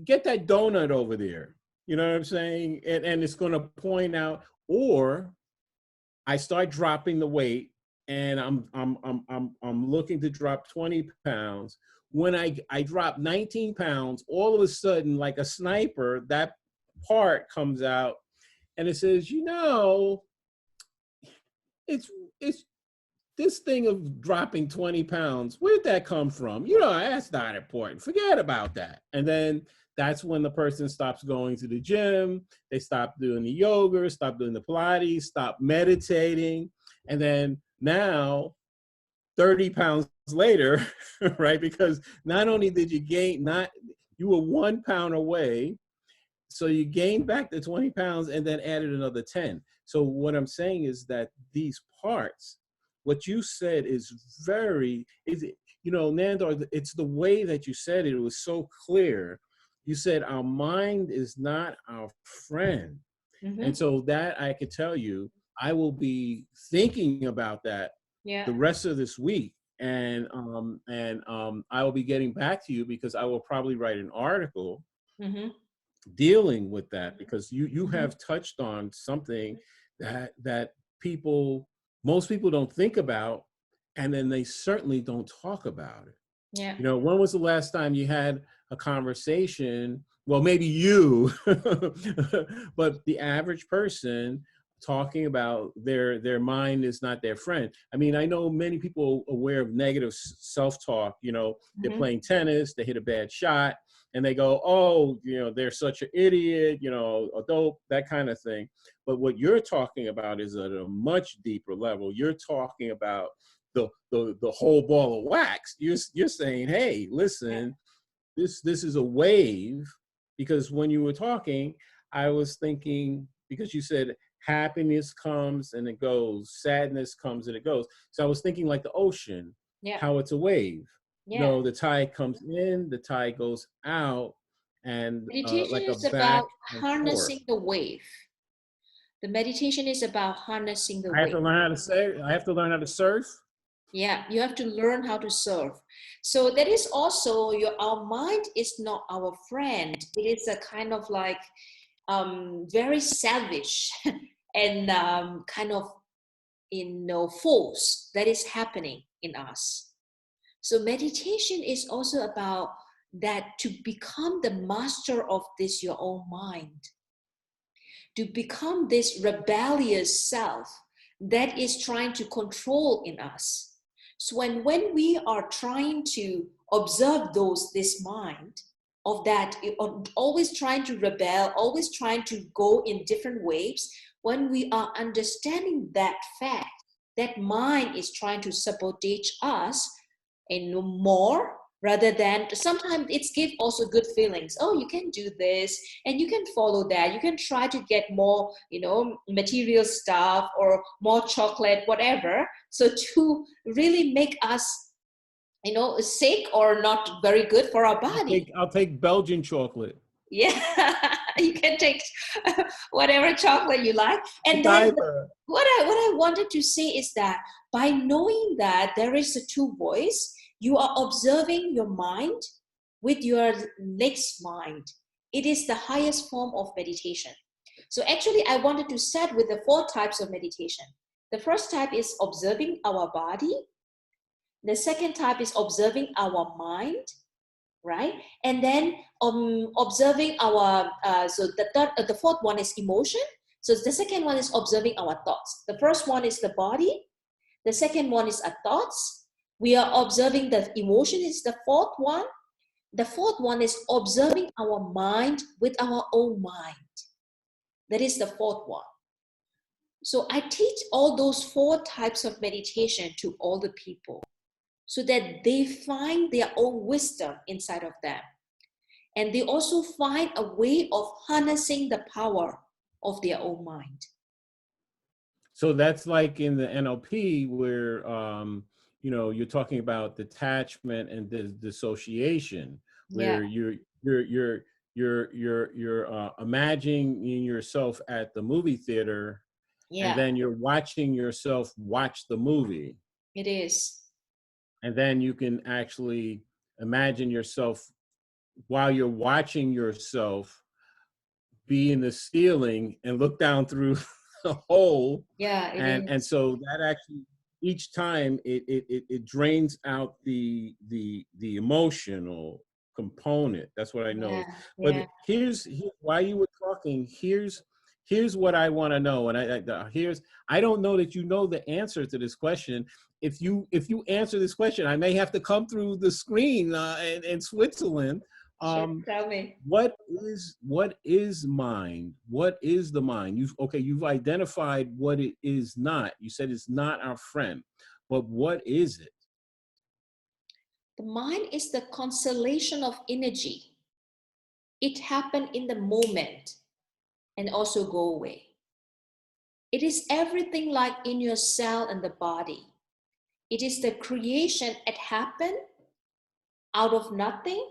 Speaker 1: Get that donut over there. You know what I'm saying? And it's going to point out, or I start dropping the weight and I'm looking to drop 20 pounds. When I drop 19 pounds, all of a sudden, like a sniper, that part comes out and it says, it's this thing of dropping 20 pounds, where'd that come from? That's not important. Forget about that. And then that's when the person stops going to the gym. They stop doing the yoga, stop doing the Pilates, stop meditating. And then now, 30 pounds later, right? Because not only did you you were 1 pound away, so you gained back the 20 pounds and then added another 10. So what I'm saying is that these parts, what you said is Nandar, it's the way that you said it. It was so clear. You said our mind is not our friend. And
Speaker 2: Mm-hmm.
Speaker 1: so that I could tell you, I will be thinking about that
Speaker 2: Yeah.
Speaker 1: the rest of this week. And I will be getting back to you because I will probably write an article
Speaker 2: Mm-hmm.
Speaker 1: dealing with that, because you
Speaker 2: Mm-hmm.
Speaker 1: have touched on something that most people don't think about, and then they certainly don't talk about it.
Speaker 2: Yeah.
Speaker 1: When was the last time you had a conversation? Well, maybe you, but the average person talking about their mind is not their friend. I mean, I know many people aware of negative self-talk. They're
Speaker 2: Mm-hmm.
Speaker 1: playing tennis, they hit a bad shot, and they go, oh, they're such an idiot, a dope, that kind of thing. But what you're talking about is at a much deeper level. You're talking about the whole ball of wax. You're saying, hey,
Speaker 2: Yeah.
Speaker 1: listen, this is a wave. Because when you were talking, I was thinking, because you said happiness comes and it goes, sadness comes and it goes. So I was thinking like the ocean,
Speaker 2: Yeah.
Speaker 1: how it's a wave.
Speaker 2: Yeah.
Speaker 1: The tide comes in, the tide goes out, and
Speaker 2: Meditation
Speaker 1: like a
Speaker 2: is
Speaker 1: back
Speaker 2: about
Speaker 1: and forth.
Speaker 2: harnessing the wave. The meditation is about harnessing the
Speaker 1: I have
Speaker 2: wave.
Speaker 1: to learn how to say. I have to learn how to surf.
Speaker 2: Yeah, you have to learn how to surf. So that is also our mind is not our friend. It is a kind of like very savage and kind of force that is happening in us. So meditation is also about that, to become the master of this your own mind, to become this rebellious self that is trying to control in us. So when we are trying to observe this mind of that, always trying to rebel, always trying to go in different waves, when we are understanding that fact, that mind is trying to sabotage us and no more, rather than sometimes it's give also good feelings. Oh, you can do this and you can follow that, you can try to get more material stuff or more chocolate, whatever, so to really make us sick or not very good for our body.
Speaker 1: I'll take Belgian chocolate.
Speaker 2: Yeah. You can take whatever chocolate you like. And then
Speaker 1: Either.
Speaker 2: what I wanted to say is that by knowing that there is a two voice, you are observing your mind with your next mind. It is the highest form of meditation. So actually, I wanted to start with the four types of meditation. The first type is observing our body. The second type is observing our mind, right? And then observing our, the fourth one is emotion. So the second one is observing our thoughts. The first one is the body. The second one is our thoughts. We are observing the emotion is the fourth one. The fourth one is observing our mind with our own mind. That is the fourth one. So I teach all those four types of meditation to all the people so that they find their own wisdom inside of them. And they also find a way of harnessing the power of their own mind.
Speaker 1: So that's like in the NLP where you're talking about detachment and dissociation,
Speaker 2: Yeah,
Speaker 1: where you're imagining yourself at the movie theater, and
Speaker 2: yeah,
Speaker 1: then you're watching yourself watch the movie,
Speaker 2: it is.
Speaker 1: and then you can actually imagine yourself while you're watching yourself be in the ceiling and look down through the hole,
Speaker 2: Yeah, it
Speaker 1: and
Speaker 2: is.
Speaker 1: so that actually each time it drains out the emotional component. That's what I
Speaker 2: Yeah,
Speaker 1: noticed. But
Speaker 2: yeah.
Speaker 1: here's while you were talking, here's what I want to know, and I don't know that you know the answer to this question. If you answer this question, I may have to come through the screen in Switzerland.
Speaker 2: Sure,
Speaker 1: um,
Speaker 2: tell me.
Speaker 1: what is mind? What is the mind? You've identified what it is not. You said it's not our friend, but what is it?
Speaker 2: The mind is the constellation of energy. It happened in the moment and also go away. It is everything like in your cell and the body. It is the creation. It happened out of nothing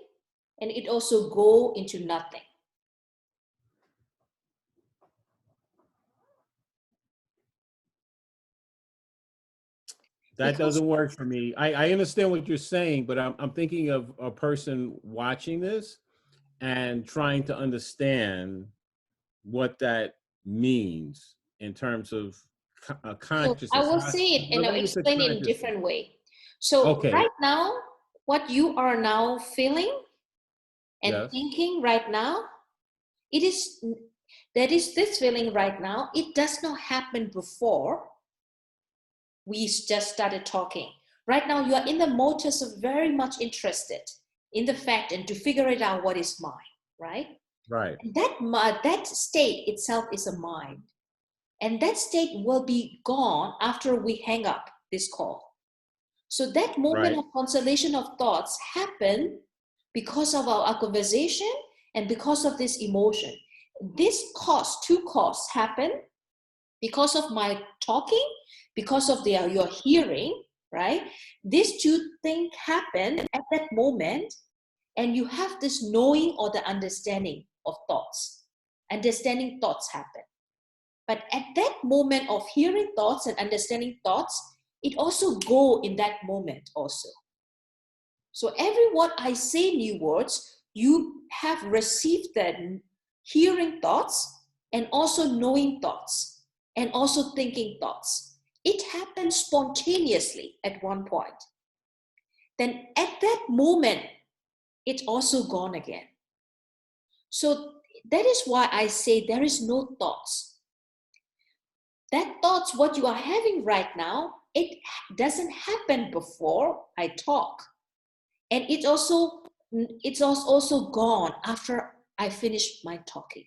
Speaker 2: and it also go into nothing.
Speaker 1: That
Speaker 2: Because
Speaker 1: doesn't work for me. I understand what you're saying, but I'm thinking of a person watching this and trying to understand what that means in terms of
Speaker 2: so I
Speaker 1: consciousness.
Speaker 2: will say it and I'll
Speaker 1: Related to
Speaker 2: explain it in a
Speaker 1: consciousness.
Speaker 2: different way. So
Speaker 1: Okay.
Speaker 2: right now, what you are now feeling and
Speaker 1: Yes.
Speaker 2: thinking right now, it is that is this feeling right now. It does not happen before we just started talking. Right now, you are in the modus of very much interested in the fact and to figure it out what is mine, right?
Speaker 1: Right.
Speaker 2: And that state itself is a mind. And that state will be gone after we hang up this call. So that moment
Speaker 1: Right.
Speaker 2: of constellation of thoughts happen because of our conversation and because of this emotion. Two causes happen because of my talking, because of your hearing, right? These two things happen at that moment, and you have this knowing or the understanding of thoughts. Understanding thoughts happen. But at that moment of hearing thoughts and understanding thoughts, it also go in that moment also. So every word I say new words, you have received that hearing thoughts and also knowing thoughts and also thinking thoughts. It happens spontaneously at one point. Then at that moment, it's also gone again. So that is why I say there is no thoughts. That thoughts, what you are having right now, it doesn't happen before I talk. And it's also gone after I finish my talking.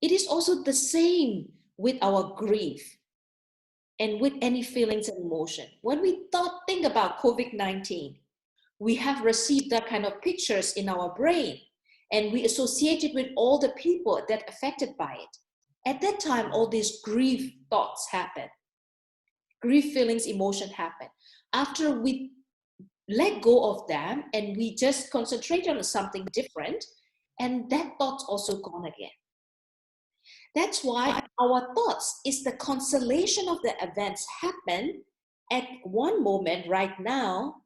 Speaker 2: It is also the same with our grief and with any feelings and emotion. When we think about COVID-19, we have received that kind of pictures in our brain and we associate it with all the people that affected by it. At that time, all these grief thoughts happen, grief feelings, emotion happen. After we let go of them and we just concentrate on something different, and that thought's also gone again. That's why our thoughts is the constellation of the events happen at one moment right now,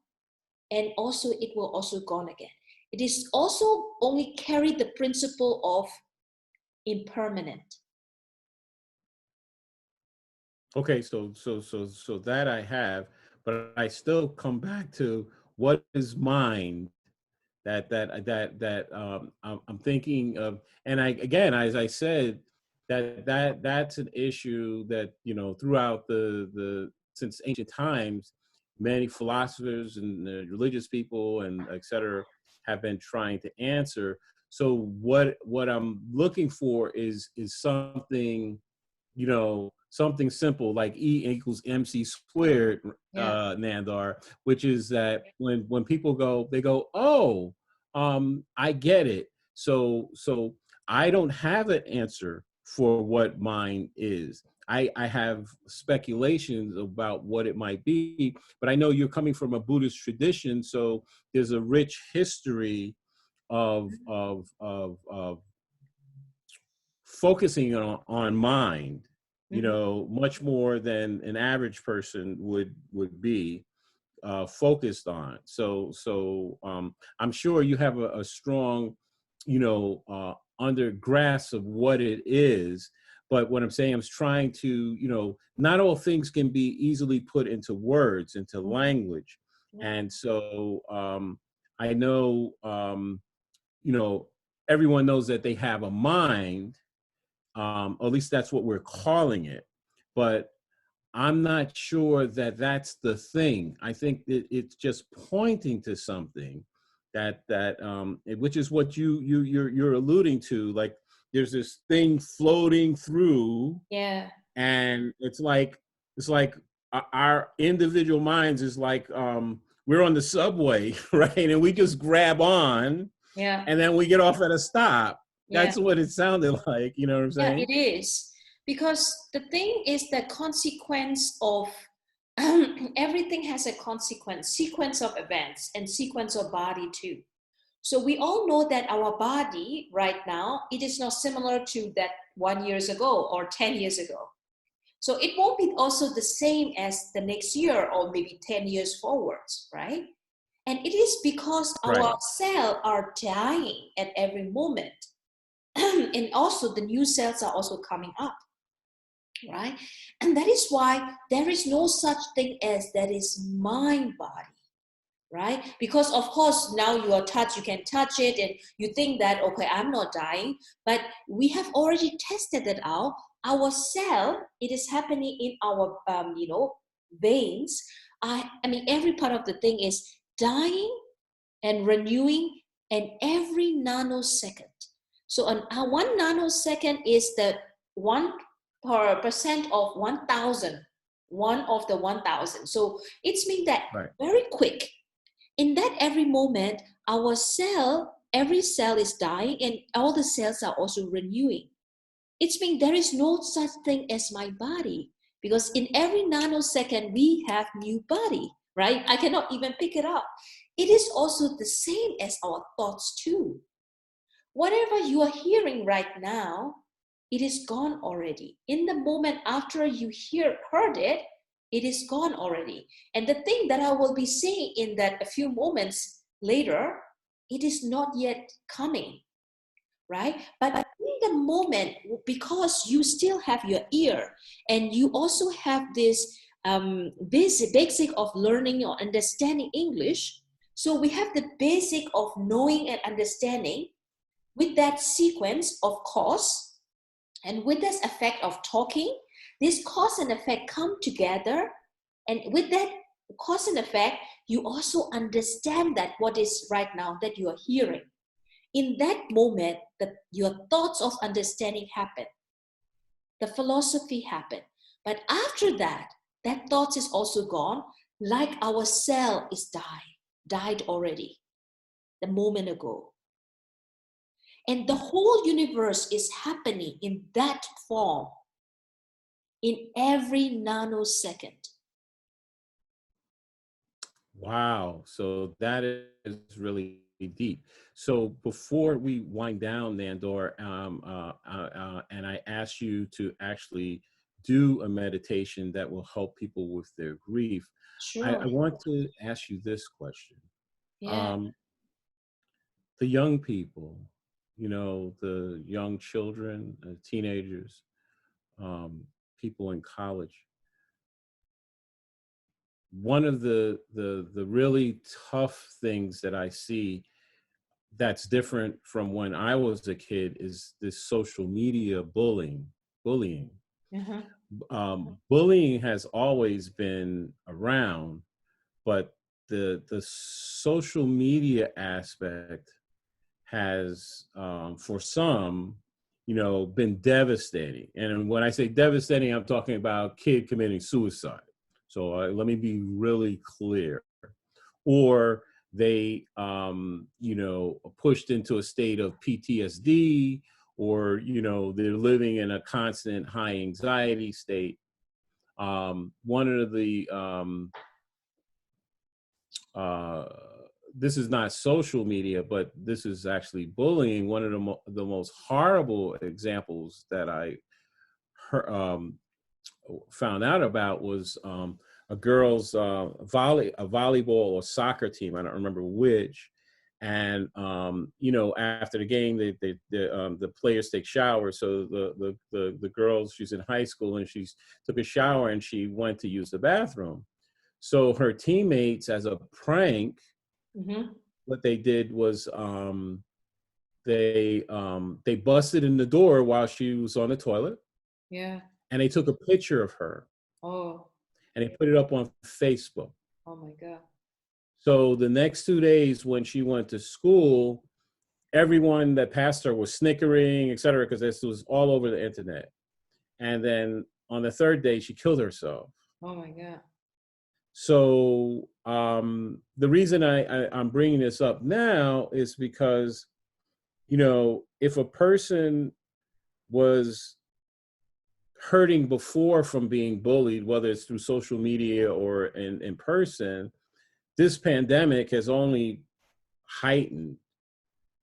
Speaker 2: and also it will also gone again. It is also only carry the principle of impermanent.
Speaker 1: Okay, so that I have, but I still come back to what is mind I'm thinking of. And I, again, as I said, that's an issue that, you know, throughout the since ancient times, many philosophers and religious people and et cetera have been trying to answer. So what I'm looking for is something, you know, something simple like E equals MC squared,
Speaker 2: Yeah.
Speaker 1: Nandar, which is that when people go, they go, oh, I get it. So I don't have an answer for what mine is. I have speculations about what it might be, but I know you're coming from a Buddhist tradition, so there's a rich history of focusing on mind, you
Speaker 2: Mhm.
Speaker 1: know, much more than an average person would be focused on. I'm sure you have a strong, you know, under grasp of what it is. But what I'm saying is trying to, you know, not all things can be easily put into words, into
Speaker 2: Mhm.
Speaker 1: language.
Speaker 2: Yeah.
Speaker 1: And so I know, you know, everyone knows that they have a mind, or at least that's what we're calling it. But I'm not sure that that's the thing. I think that it's just pointing to something which is what you're alluding to. Like there's this thing floating through,
Speaker 2: Yeah.
Speaker 1: and it's like our individual minds is like we're on the subway, right? And we just grab on,
Speaker 2: Yeah.
Speaker 1: and then we get off at a stop.
Speaker 2: Yeah.
Speaker 1: That's what it sounded like. You know what I'm
Speaker 2: Yeah,
Speaker 1: saying?
Speaker 2: it is. Because the thing is the consequence of everything has a consequence, sequence of events and sequence of body too. So we all know that our body right now, it is not similar to that 1 years ago or 10 years ago. So it won't be also the same as the next year or maybe 10 years forwards, right? And it is because our
Speaker 1: Right.
Speaker 2: cells are dying at every moment. And also the new cells are also coming up, right? And that is why there is no such thing as that is mind body, right? Because of course now you are touch, you can touch it and you think that, okay, I'm not dying, but we have already tested it out. Our cell, it is happening in our veins. I mean every part of the thing is dying and renewing and every nanosecond. So one nanosecond is the 1% of 1,000, one of the 1,000. So it's mean that
Speaker 1: Right.
Speaker 2: very quick. In that every moment, our cell, every cell is dying and all the cells are also renewing. It's mean there is no such thing as my body because in every nanosecond we have new body, right? I cannot even pick it up. It is also the same as our thoughts too. Whatever you are hearing right now, it is gone already. In the moment after you heard it, it is gone already. And the thing that I will be saying in that a few moments later, it is not yet coming, right? But in the moment, because you still have your ear and you also have this basic of learning or understanding English, so we have the basic of knowing and understanding with that sequence of cause and with this effect of talking, this cause and effect come together. And with that cause and effect, you also understand that what is right now that you are hearing. In that moment, your thoughts of understanding happen. The philosophy happen. But after that, that thought is also gone, like our cell is died already, the moment ago. And the whole universe is happening in that form in every nanosecond.
Speaker 1: Wow. So that is really deep. So before we wind down, Nandor, and I ask you to actually do a meditation that will help people with their grief, I
Speaker 2: Sure.
Speaker 1: want to ask you this question.
Speaker 2: Yeah.
Speaker 1: Um, the young people, you know, the young children, teenagers, people in college, one of the really tough things that I see that's different from when I was a kid is this social media bullying.
Speaker 2: Uh-huh.
Speaker 1: Bullying has always been around, but the social media aspect has, for some, been devastating. And when I say devastating, I'm talking about kid committing suicide. So let me be really clear. Or they, pushed into a state of PTSD, or they're living in a constant high anxiety state. One of the uh, this is not social media, but this is actually bullying. One of the most horrible examples that I heard, found out about was a girls' a volleyball or soccer team. I don't remember which. And after the game, the players take showers. So the girls, she's in high school, and she took a shower and she went to use the bathroom. So her teammates, as a prank,
Speaker 2: Mm-hmm.
Speaker 1: what they did was they busted in the door while she was on the toilet,
Speaker 2: Yeah.
Speaker 1: and they took a picture of her
Speaker 2: Oh.
Speaker 1: and they put it up on Facebook.
Speaker 2: Oh my God.
Speaker 1: So the next 2 days when she went to school, everyone that passed her was snickering, et cetera, because this was all over the internet. And then on the third day, she killed herself.
Speaker 2: Oh my God.
Speaker 1: So the reason I'm bringing this up now is because, if a person was hurting before from being bullied, whether it's through social media or in person, this pandemic has only heightened,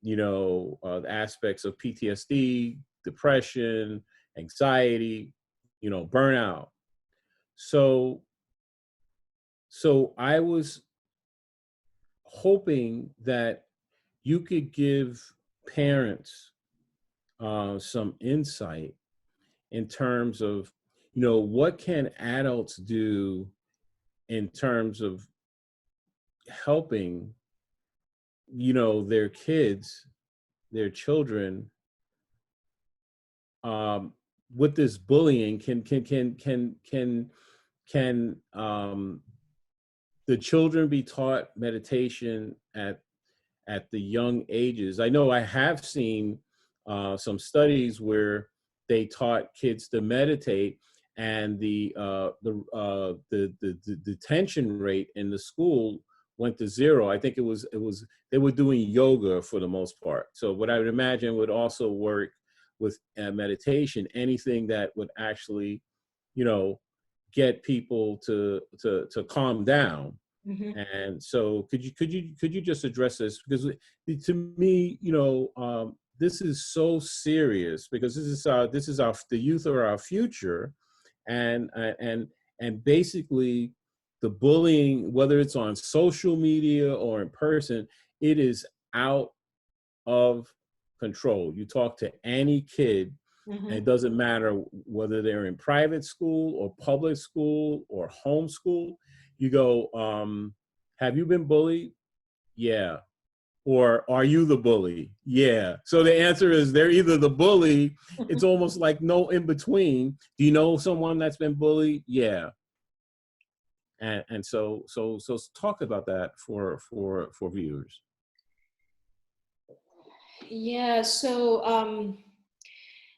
Speaker 1: the aspects of PTSD, depression, anxiety, burnout. So, so I was hoping that you could give parents some insight in terms of, what can adults do in terms of helping, their kids, their children, um, with this bullying. Can the children be taught meditation at the young ages? I know I have seen some studies where they taught kids to meditate, and the detention rate in the school went to zero. I think it was they were doing yoga for the most part. So what I would imagine would also work with meditation, anything that would actually, you know, get people to calm down.
Speaker 2: Mm-hmm.
Speaker 1: And so could you just address this, because to me, this is so serious, because this is our the youth are our future. And basically the bullying, whether it's on social media or in person, it is out of control. You talk to any kid, and it
Speaker 2: Mm-hmm.
Speaker 1: doesn't matter whether they're in private school or public school or homeschool. You go, have you been bullied? Yeah. Or are you the bully? Yeah. So the answer is they're either the bully. It's almost like no in between. Do you know someone that's been bullied? Yeah. And so talk about that for viewers.
Speaker 2: Yeah. So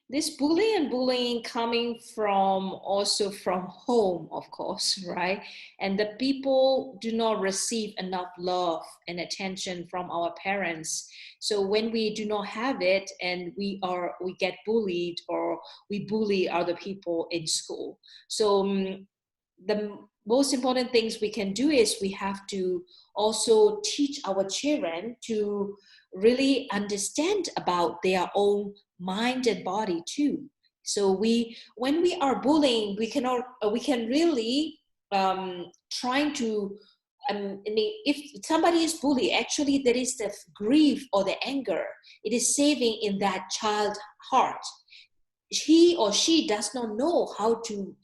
Speaker 2: this bullying coming from also from home, of course, right? And the people do not receive enough love and attention from our parents. So when we do not have it, and we get bullied, or we bully other people in school. So the most important things we can do is we have to also teach our children to really understand about their own mind and body too. So when we are bullying, we can really trying to I mean, if somebody is bullied, actually there is the grief or the anger. It is saving in that child heart. He or she does not know how to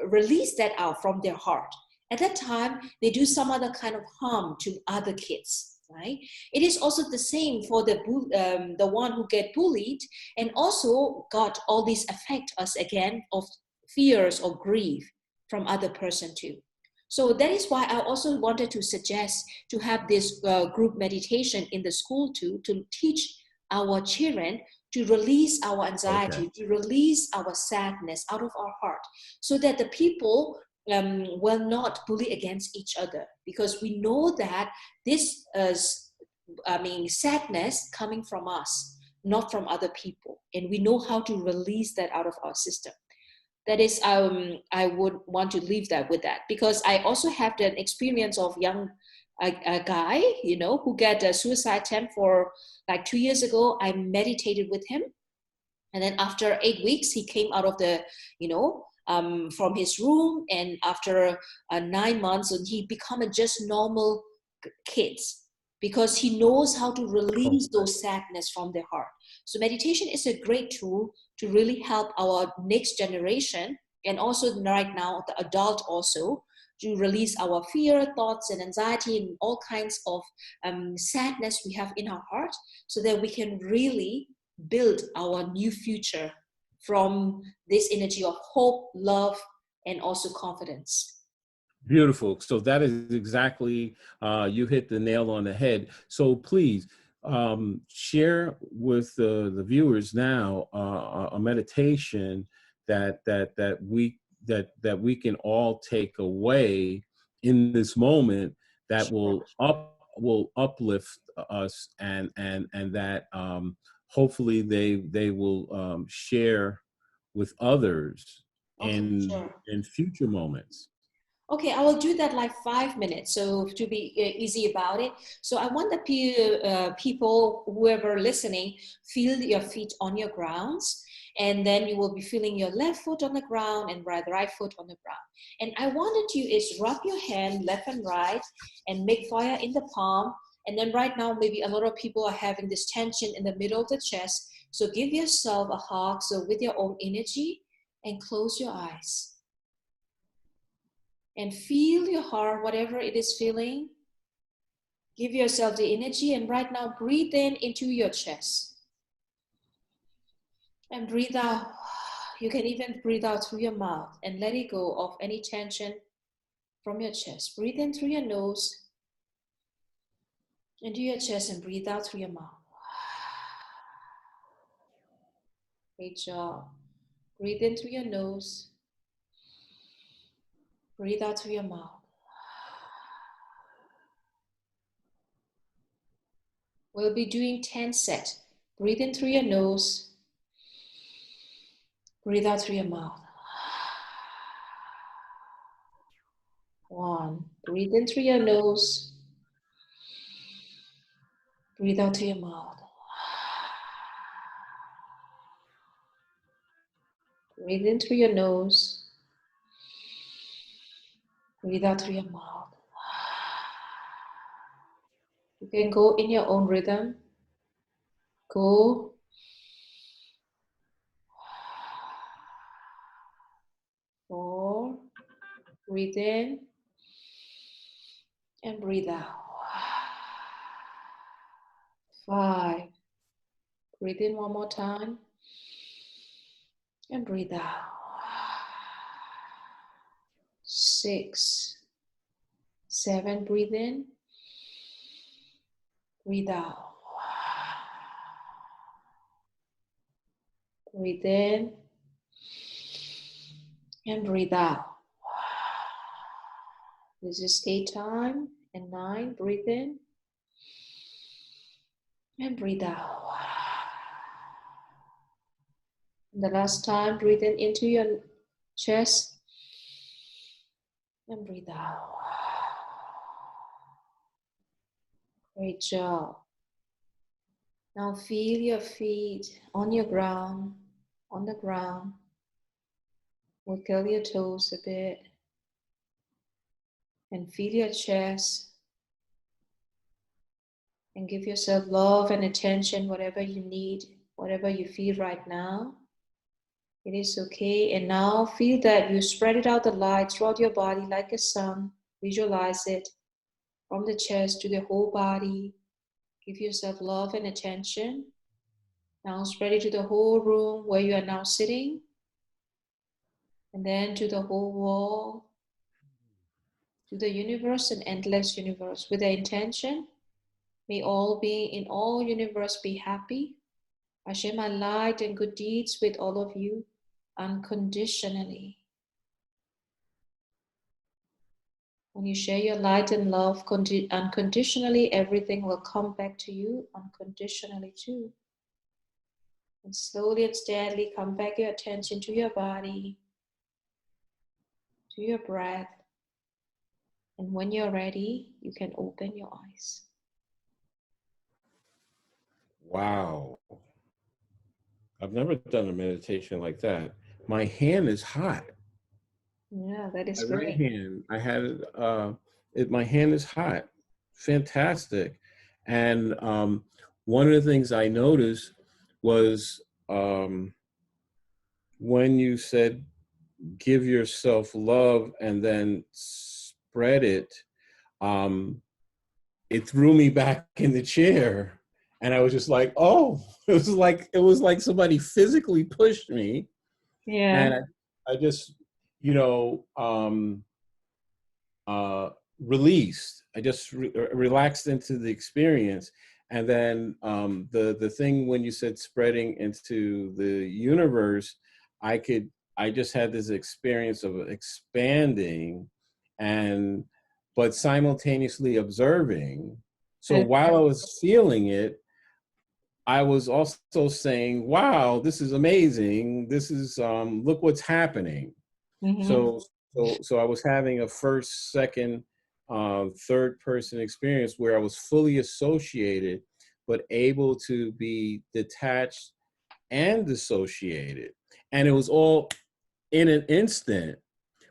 Speaker 2: release that out from their heart. at that time, they do some other kind of harm to other kids, right? It is also the same for the one who get bullied and also got all these affect us again of fears or grief from other person too. So that is why I also wanted to suggest to have this group meditation in the school too, to teach our children to release our
Speaker 1: Okay.
Speaker 2: anxiety, to release our sadness out of our heart, so that the people will not bully against each other, because we know that this is, sadness coming from us, not from other people, and we know how to release that out of our system. That is, I would want to leave that with that, because I also have the experience of young a guy, who got a suicide attempt for like 2 years ago. I meditated with him, and then after 8 weeks, he came out of the, from his room. And after 9 months, and he become a just normal kids, because he knows how to
Speaker 1: Oh,
Speaker 2: release those sadness from their heart. So meditation is a great tool to really help our next generation, and also right now the adult also, to release our fear, thoughts, and anxiety, and all kinds of sadness we have in our heart, so that we can really build our new future from this energy of hope, love, and also confidence.
Speaker 1: beautiful. So that is exactly, you hit the nail on the head. So please share with the viewers now a meditation that we can all take away in this moment that
Speaker 2: Sure.
Speaker 1: will uplift us, and that hopefully they will share with others
Speaker 2: Okay, sure.
Speaker 1: in future moments.
Speaker 2: Okay, I will do that like 5 minutes. So to be easy about it. So I want the people, whoever listening, feel your feet on your grounds. And then you will be feeling your left foot on the ground and right foot on the ground. And I wanted you is rub your hand left and right and make fire in the palm. And then right now, maybe a lot of people are having this tension in the middle of the chest. So give yourself a hug. So with your own energy, and close your eyes. And feel your heart, whatever it is feeling. Give yourself the energy, and right now breathe in into your chest. And breathe out. You can even breathe out through your mouth and let it go of any tension from your chest. Breathe in through your nose, into your chest, and breathe out through your mouth. Great job. Breathe in through your nose. Breathe out through your mouth. We'll be doing 10 sets. Breathe in through your nose. Breathe out through your mouth. 1. Breathe in through your nose. Breathe out through your mouth. Breathe in through your nose. Breathe out through your mouth. You can go in your own rhythm. Go. 4. Breathe in and breathe out. 5. Breathe in one more time and breathe out. 6. 7. Breathe in. Breathe out. Breathe in and breathe out. This is 8 time, and 9. Breathe in and breathe out. And the last time, breathe in into your chest and breathe out. Great job. Now feel your feet on your ground, on the ground. Wiggle your toes a bit. And feel your chest. And give yourself love and attention, whatever you need, whatever you feel right now. It is okay. And now feel that you spread it out the light throughout your body like a sun. Visualize it from the chest to the whole body. Give yourself love and attention. Now spread it to the whole room where you are now sitting, and then to the whole wall, to the universe and endless universe, with the intention, may all being in all universe be happy. I share my light and good deeds with all of you unconditionally. When you share your light and love unconditionally, everything will come back to you unconditionally too. And slowly and steadily come back your attention to your body, to your breath. And when you're ready, you can open your eyes.
Speaker 1: Wow. I've never done a meditation like that. My hand is hot.
Speaker 2: Yeah, that is
Speaker 1: My right
Speaker 2: great.
Speaker 1: hand, I had my hand is hot. Fantastic. And one of the things I noticed was when you said give yourself love and then spread it, um, it threw me back in the chair. And I was just like, oh, it was like somebody physically pushed me.
Speaker 2: Yeah.
Speaker 1: And I just, you know, uh, released. I just relaxed into the experience. And then the thing when you said spreading into the universe, I just had this experience of expanding and but simultaneously observing. So
Speaker 2: That is
Speaker 1: while I
Speaker 2: great.
Speaker 1: was feeling it, I was also saying, wow, this is amazing. This is look what's happening.
Speaker 2: Mm-hmm.
Speaker 1: So I was having a first, second, third person experience where I was fully associated, but able to be detached and dissociated. And it was all in an instant.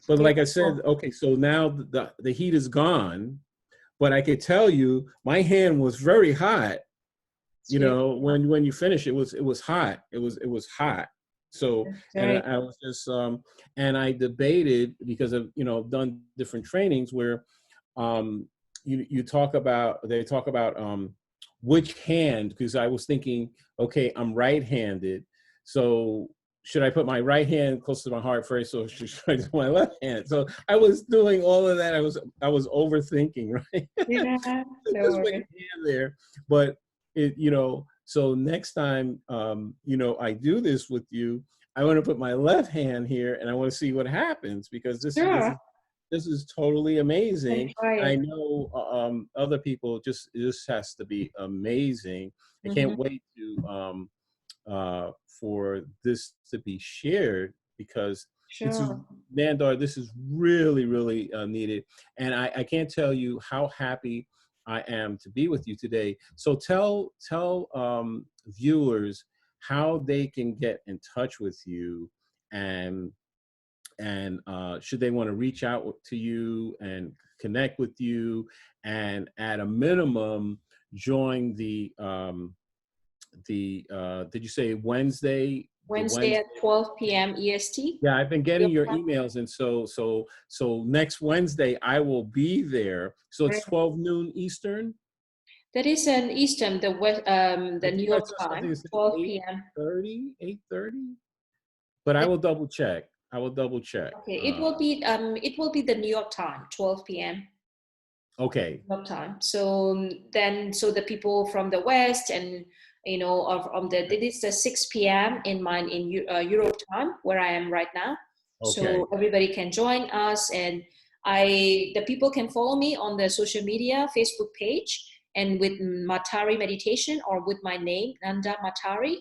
Speaker 1: But like I said,
Speaker 2: Beautiful.
Speaker 1: okay, so now the heat is gone, but I could tell you my hand was very hot.
Speaker 2: It's beautiful.
Speaker 1: When you finish, it was hot. It was hot. So,
Speaker 2: That's
Speaker 1: and
Speaker 2: great.
Speaker 1: I was just and I debated because of done different trainings where um you talk about they talk about which hand, because I was thinking, okay, I'm right-handed, so should I put my right hand close to my heart first, or should I do my left hand? So I was doing all of that. I was overthinking, right?
Speaker 2: Yeah, no
Speaker 1: Just put your
Speaker 2: worries.
Speaker 1: hand there. But so next time I do this with you, I want to put my left hand here and I want to see what happens, because
Speaker 2: Sure.
Speaker 1: this is totally
Speaker 2: And
Speaker 1: amazing.
Speaker 2: try
Speaker 1: I
Speaker 2: it.
Speaker 1: know other people, this has to be amazing. I
Speaker 2: Mm-hmm.
Speaker 1: can't wait for this to be shared, because this is
Speaker 2: Sure.
Speaker 1: Nandar. This is really, really needed, and I can't tell you how happy I am to be with you today. So tell viewers how they can get in touch with you, and should they want to reach out to you and connect with you, and at a minimum join the did you say Wednesday? The
Speaker 2: Wednesday
Speaker 1: Wednesday.
Speaker 2: at 12 p.m. EST.
Speaker 1: Yeah, I've been
Speaker 2: Your
Speaker 1: getting your
Speaker 2: time.
Speaker 1: emails, and so next Wednesday I will be there. So it's
Speaker 2: Great.
Speaker 1: 12 noon Eastern.
Speaker 2: That is an Eastern,
Speaker 1: I
Speaker 2: the New
Speaker 1: think I
Speaker 2: York
Speaker 1: saw something
Speaker 2: time,
Speaker 1: that said
Speaker 2: 12 p.m.
Speaker 1: 8:30, 8:30. But I will double check. I will double check.
Speaker 2: Okay, it will be the New York time, 12 p.m.
Speaker 1: Okay.
Speaker 2: New York time. So so the people from the West and of the it is the 6 p.m. in Europe time where I am right now.
Speaker 1: Okay.
Speaker 2: So everybody can join us, and the people can follow me on the social media Facebook page and with Matari Meditation, or with my name Nanda Matari.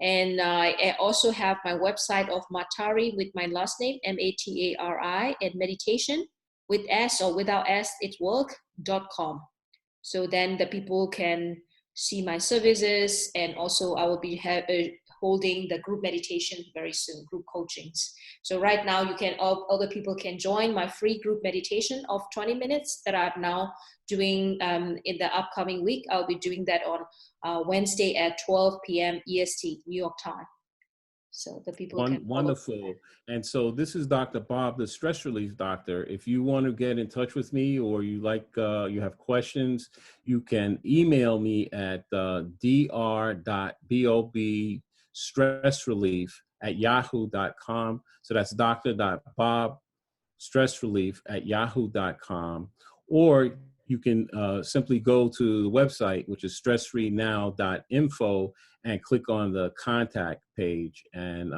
Speaker 2: And I also have my website of Matari with my last name, Matari, and meditation with S or without S, it's work.com. So then the people can see my services, and also I will be holding the group meditation very soon, group coachings. So right now other people can join my free group meditation of 20 minutes that I'm now doing in the upcoming week. I'll be doing that on Wednesday at 12 p.m. EST, New York time. so the people can follow.
Speaker 1: Wonderful. And so this is Dr. Bob, the stress relief doctor. If you want to get in touch with me, or you have questions, you can email me at dr.bobstressrelief@yahoo.com. So that's dr.bob stressrelief@yahoo.com. Or you can simply go to the website, which is stressfreenow.info, and click on the contact page, and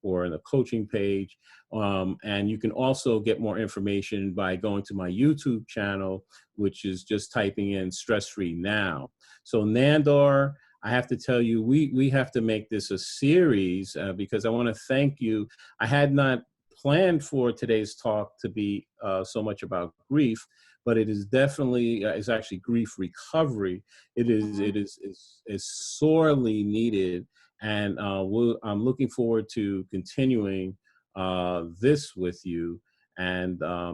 Speaker 1: or the coaching page. And you can also get more information by going to my YouTube channel, which is just typing in Stress Free Now. So Nandar, I have to tell you, we have to make this a series, because I want to thank you. I had not planned for today's talk to be so much about grief, but it is definitely it's actually grief recovery. It is
Speaker 2: Mhm.
Speaker 1: it is sorely needed, and I'm looking forward to continuing this with you. And I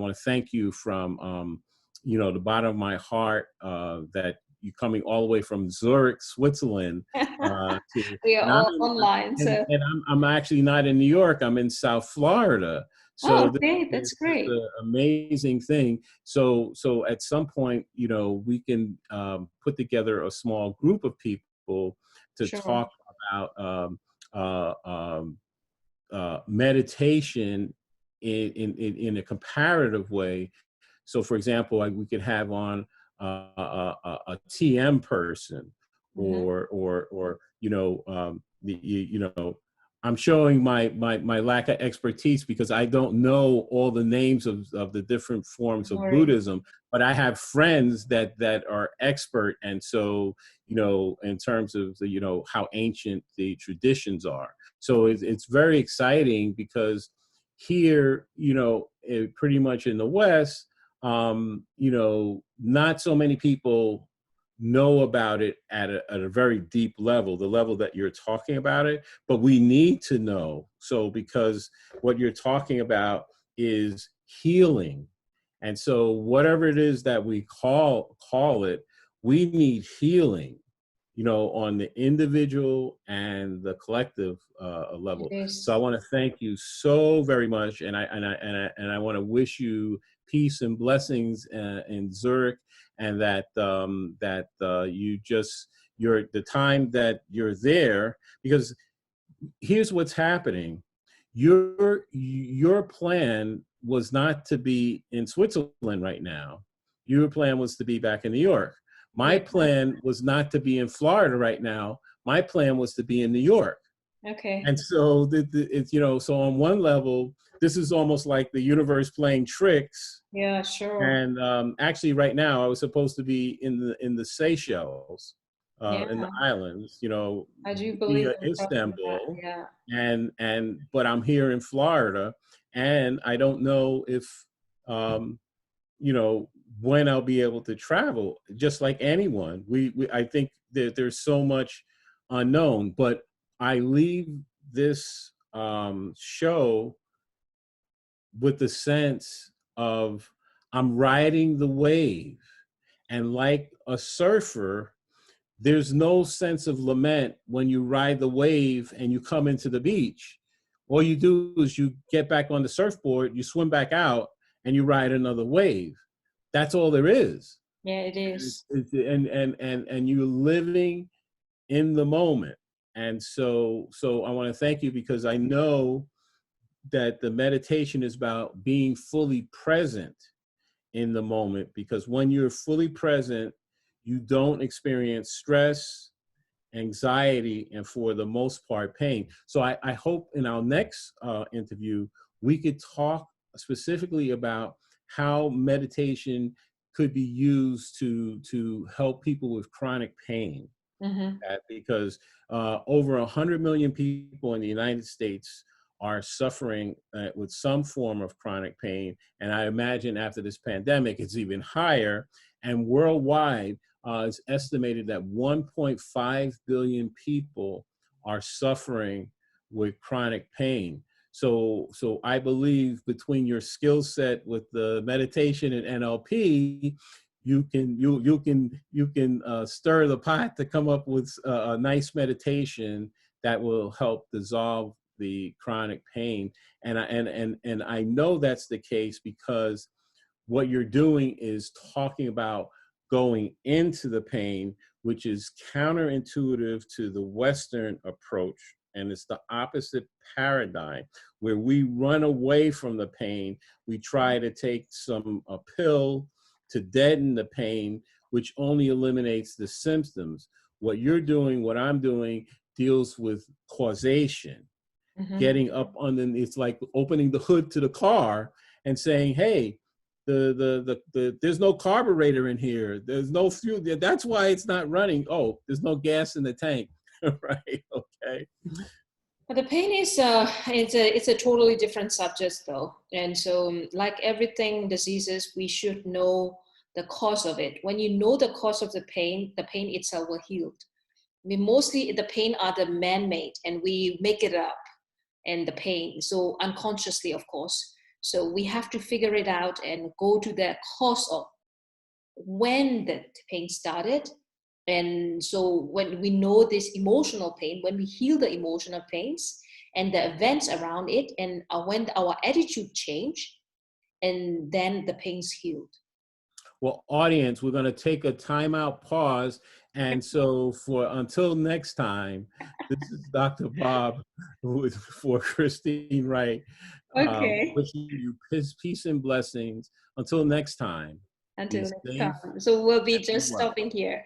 Speaker 1: want to thank you from the bottom of my heart, that you coming all the way from Zurich, Switzerland, to
Speaker 2: We are
Speaker 1: and I'm
Speaker 2: all
Speaker 1: in,
Speaker 2: online, so.
Speaker 1: and I'm actually not in New York. I'm in South Florida.
Speaker 2: Oh,
Speaker 1: So this
Speaker 2: okay,
Speaker 1: is
Speaker 2: that's
Speaker 1: just
Speaker 2: great.
Speaker 1: an amazing thing. So at some point, we can put together a small group of people to
Speaker 2: Sure.
Speaker 1: talk about uh, um, meditation in a comparative way. So, for example, like we could have on TM person,
Speaker 2: Hmm.
Speaker 1: or I'm showing my lack of expertise because I don't know all the names of the different forms
Speaker 2: Don't
Speaker 1: of
Speaker 2: worry.
Speaker 1: Buddhism, but I have friends that are expert, and so in terms of how ancient the traditions are. So it's very exciting because here, pretty much in the West, not so many people know about it at a very deep level, the level that you're talking about it, but we need to know. So because what you're talking about is healing. And so whatever it is that we call it, we need healing, on the individual and the collective
Speaker 2: It
Speaker 1: level. So I
Speaker 2: is.
Speaker 1: want to thank you so very much, and I want to wish you peace and blessings in Zurich, and that you just the time that you're there, because here's what's happening. Your plan was not to be in Switzerland right now. Your plan was to be back in New York. My
Speaker 2: Yeah.
Speaker 1: plan was not to be in Florida right now. My plan was to be in New York.
Speaker 2: Okay.
Speaker 1: And so it's so on one level, this is almost like the universe playing tricks.
Speaker 2: Yeah, sure.
Speaker 1: And actually, right now, I was supposed to be in the Seychelles,
Speaker 2: Yeah,
Speaker 1: in the islands,
Speaker 2: I do believe
Speaker 1: via
Speaker 2: in trusting that.
Speaker 1: Istanbul,
Speaker 2: Yeah.
Speaker 1: but I'm here in Florida, and I don't know if um, you know when I'll be able to travel. Just like anyone, I think that there's so much unknown, but I leave this show with the sense of I'm riding the wave. And like a surfer, there's no sense of lament when you ride the wave and you come into the beach. All you do is you get back on the surfboard, you swim back out, and you ride another wave. That's all there is.
Speaker 2: Yeah, it
Speaker 1: And
Speaker 2: is.
Speaker 1: and you're living in the moment. And so I want to thank you, because I know that the meditation is about being fully present in the moment, because when you're fully present, you don't experience stress, anxiety, and for the most part, pain. So I hope in our next interview, we could talk specifically about how meditation could be used to help people with chronic pain.
Speaker 2: Hmm.
Speaker 1: Because over 100 million people in the United States are suffering with some form of chronic pain. And I imagine after this pandemic, it's even higher. And worldwide, it's estimated that 1.5 billion people are suffering with chronic pain. So I believe between your skill set with the meditation and NLP, you can stir the pot to come up with a nice meditation that will help dissolve the chronic pain. And I know that's the case because what you're doing is talking about going into the pain, which is counterintuitive to the Western approach. And it's the opposite paradigm where we run away from the pain. We try to take a pill to deaden the pain, which only eliminates the symptoms. What you're doing, what I'm doing, deals with causation,
Speaker 2: Mm-hmm.
Speaker 1: getting up underneath. It's like opening the hood to the car and saying, hey, there's no carburetor in here. There's no fuel. That's why it's not running. Oh, there's no gas in the tank. Right. Okay.
Speaker 2: But the pain is it's a totally different subject though, and so like everything diseases, we should know the cause of it. When you know the cause of the pain itself will heal. I mean, mostly the pain are the man-made, and we make it up, and the pain so unconsciously, of course. So we have to figure it out and go to the cause of when the pain started. And so when we know this emotional pain, when we heal the emotional pains and the events around it, and when our attitude change, and then the pain's healed.
Speaker 1: Well, audience, we're going to take a timeout pause. And so until next time, this is Dr. Bob for Christine Wright,
Speaker 2: Okay.
Speaker 1: wishing you peace and blessings. Until next time, be
Speaker 2: Until next
Speaker 1: safe
Speaker 2: time. So we'll be
Speaker 1: and be
Speaker 2: just
Speaker 1: well.
Speaker 2: stopping here.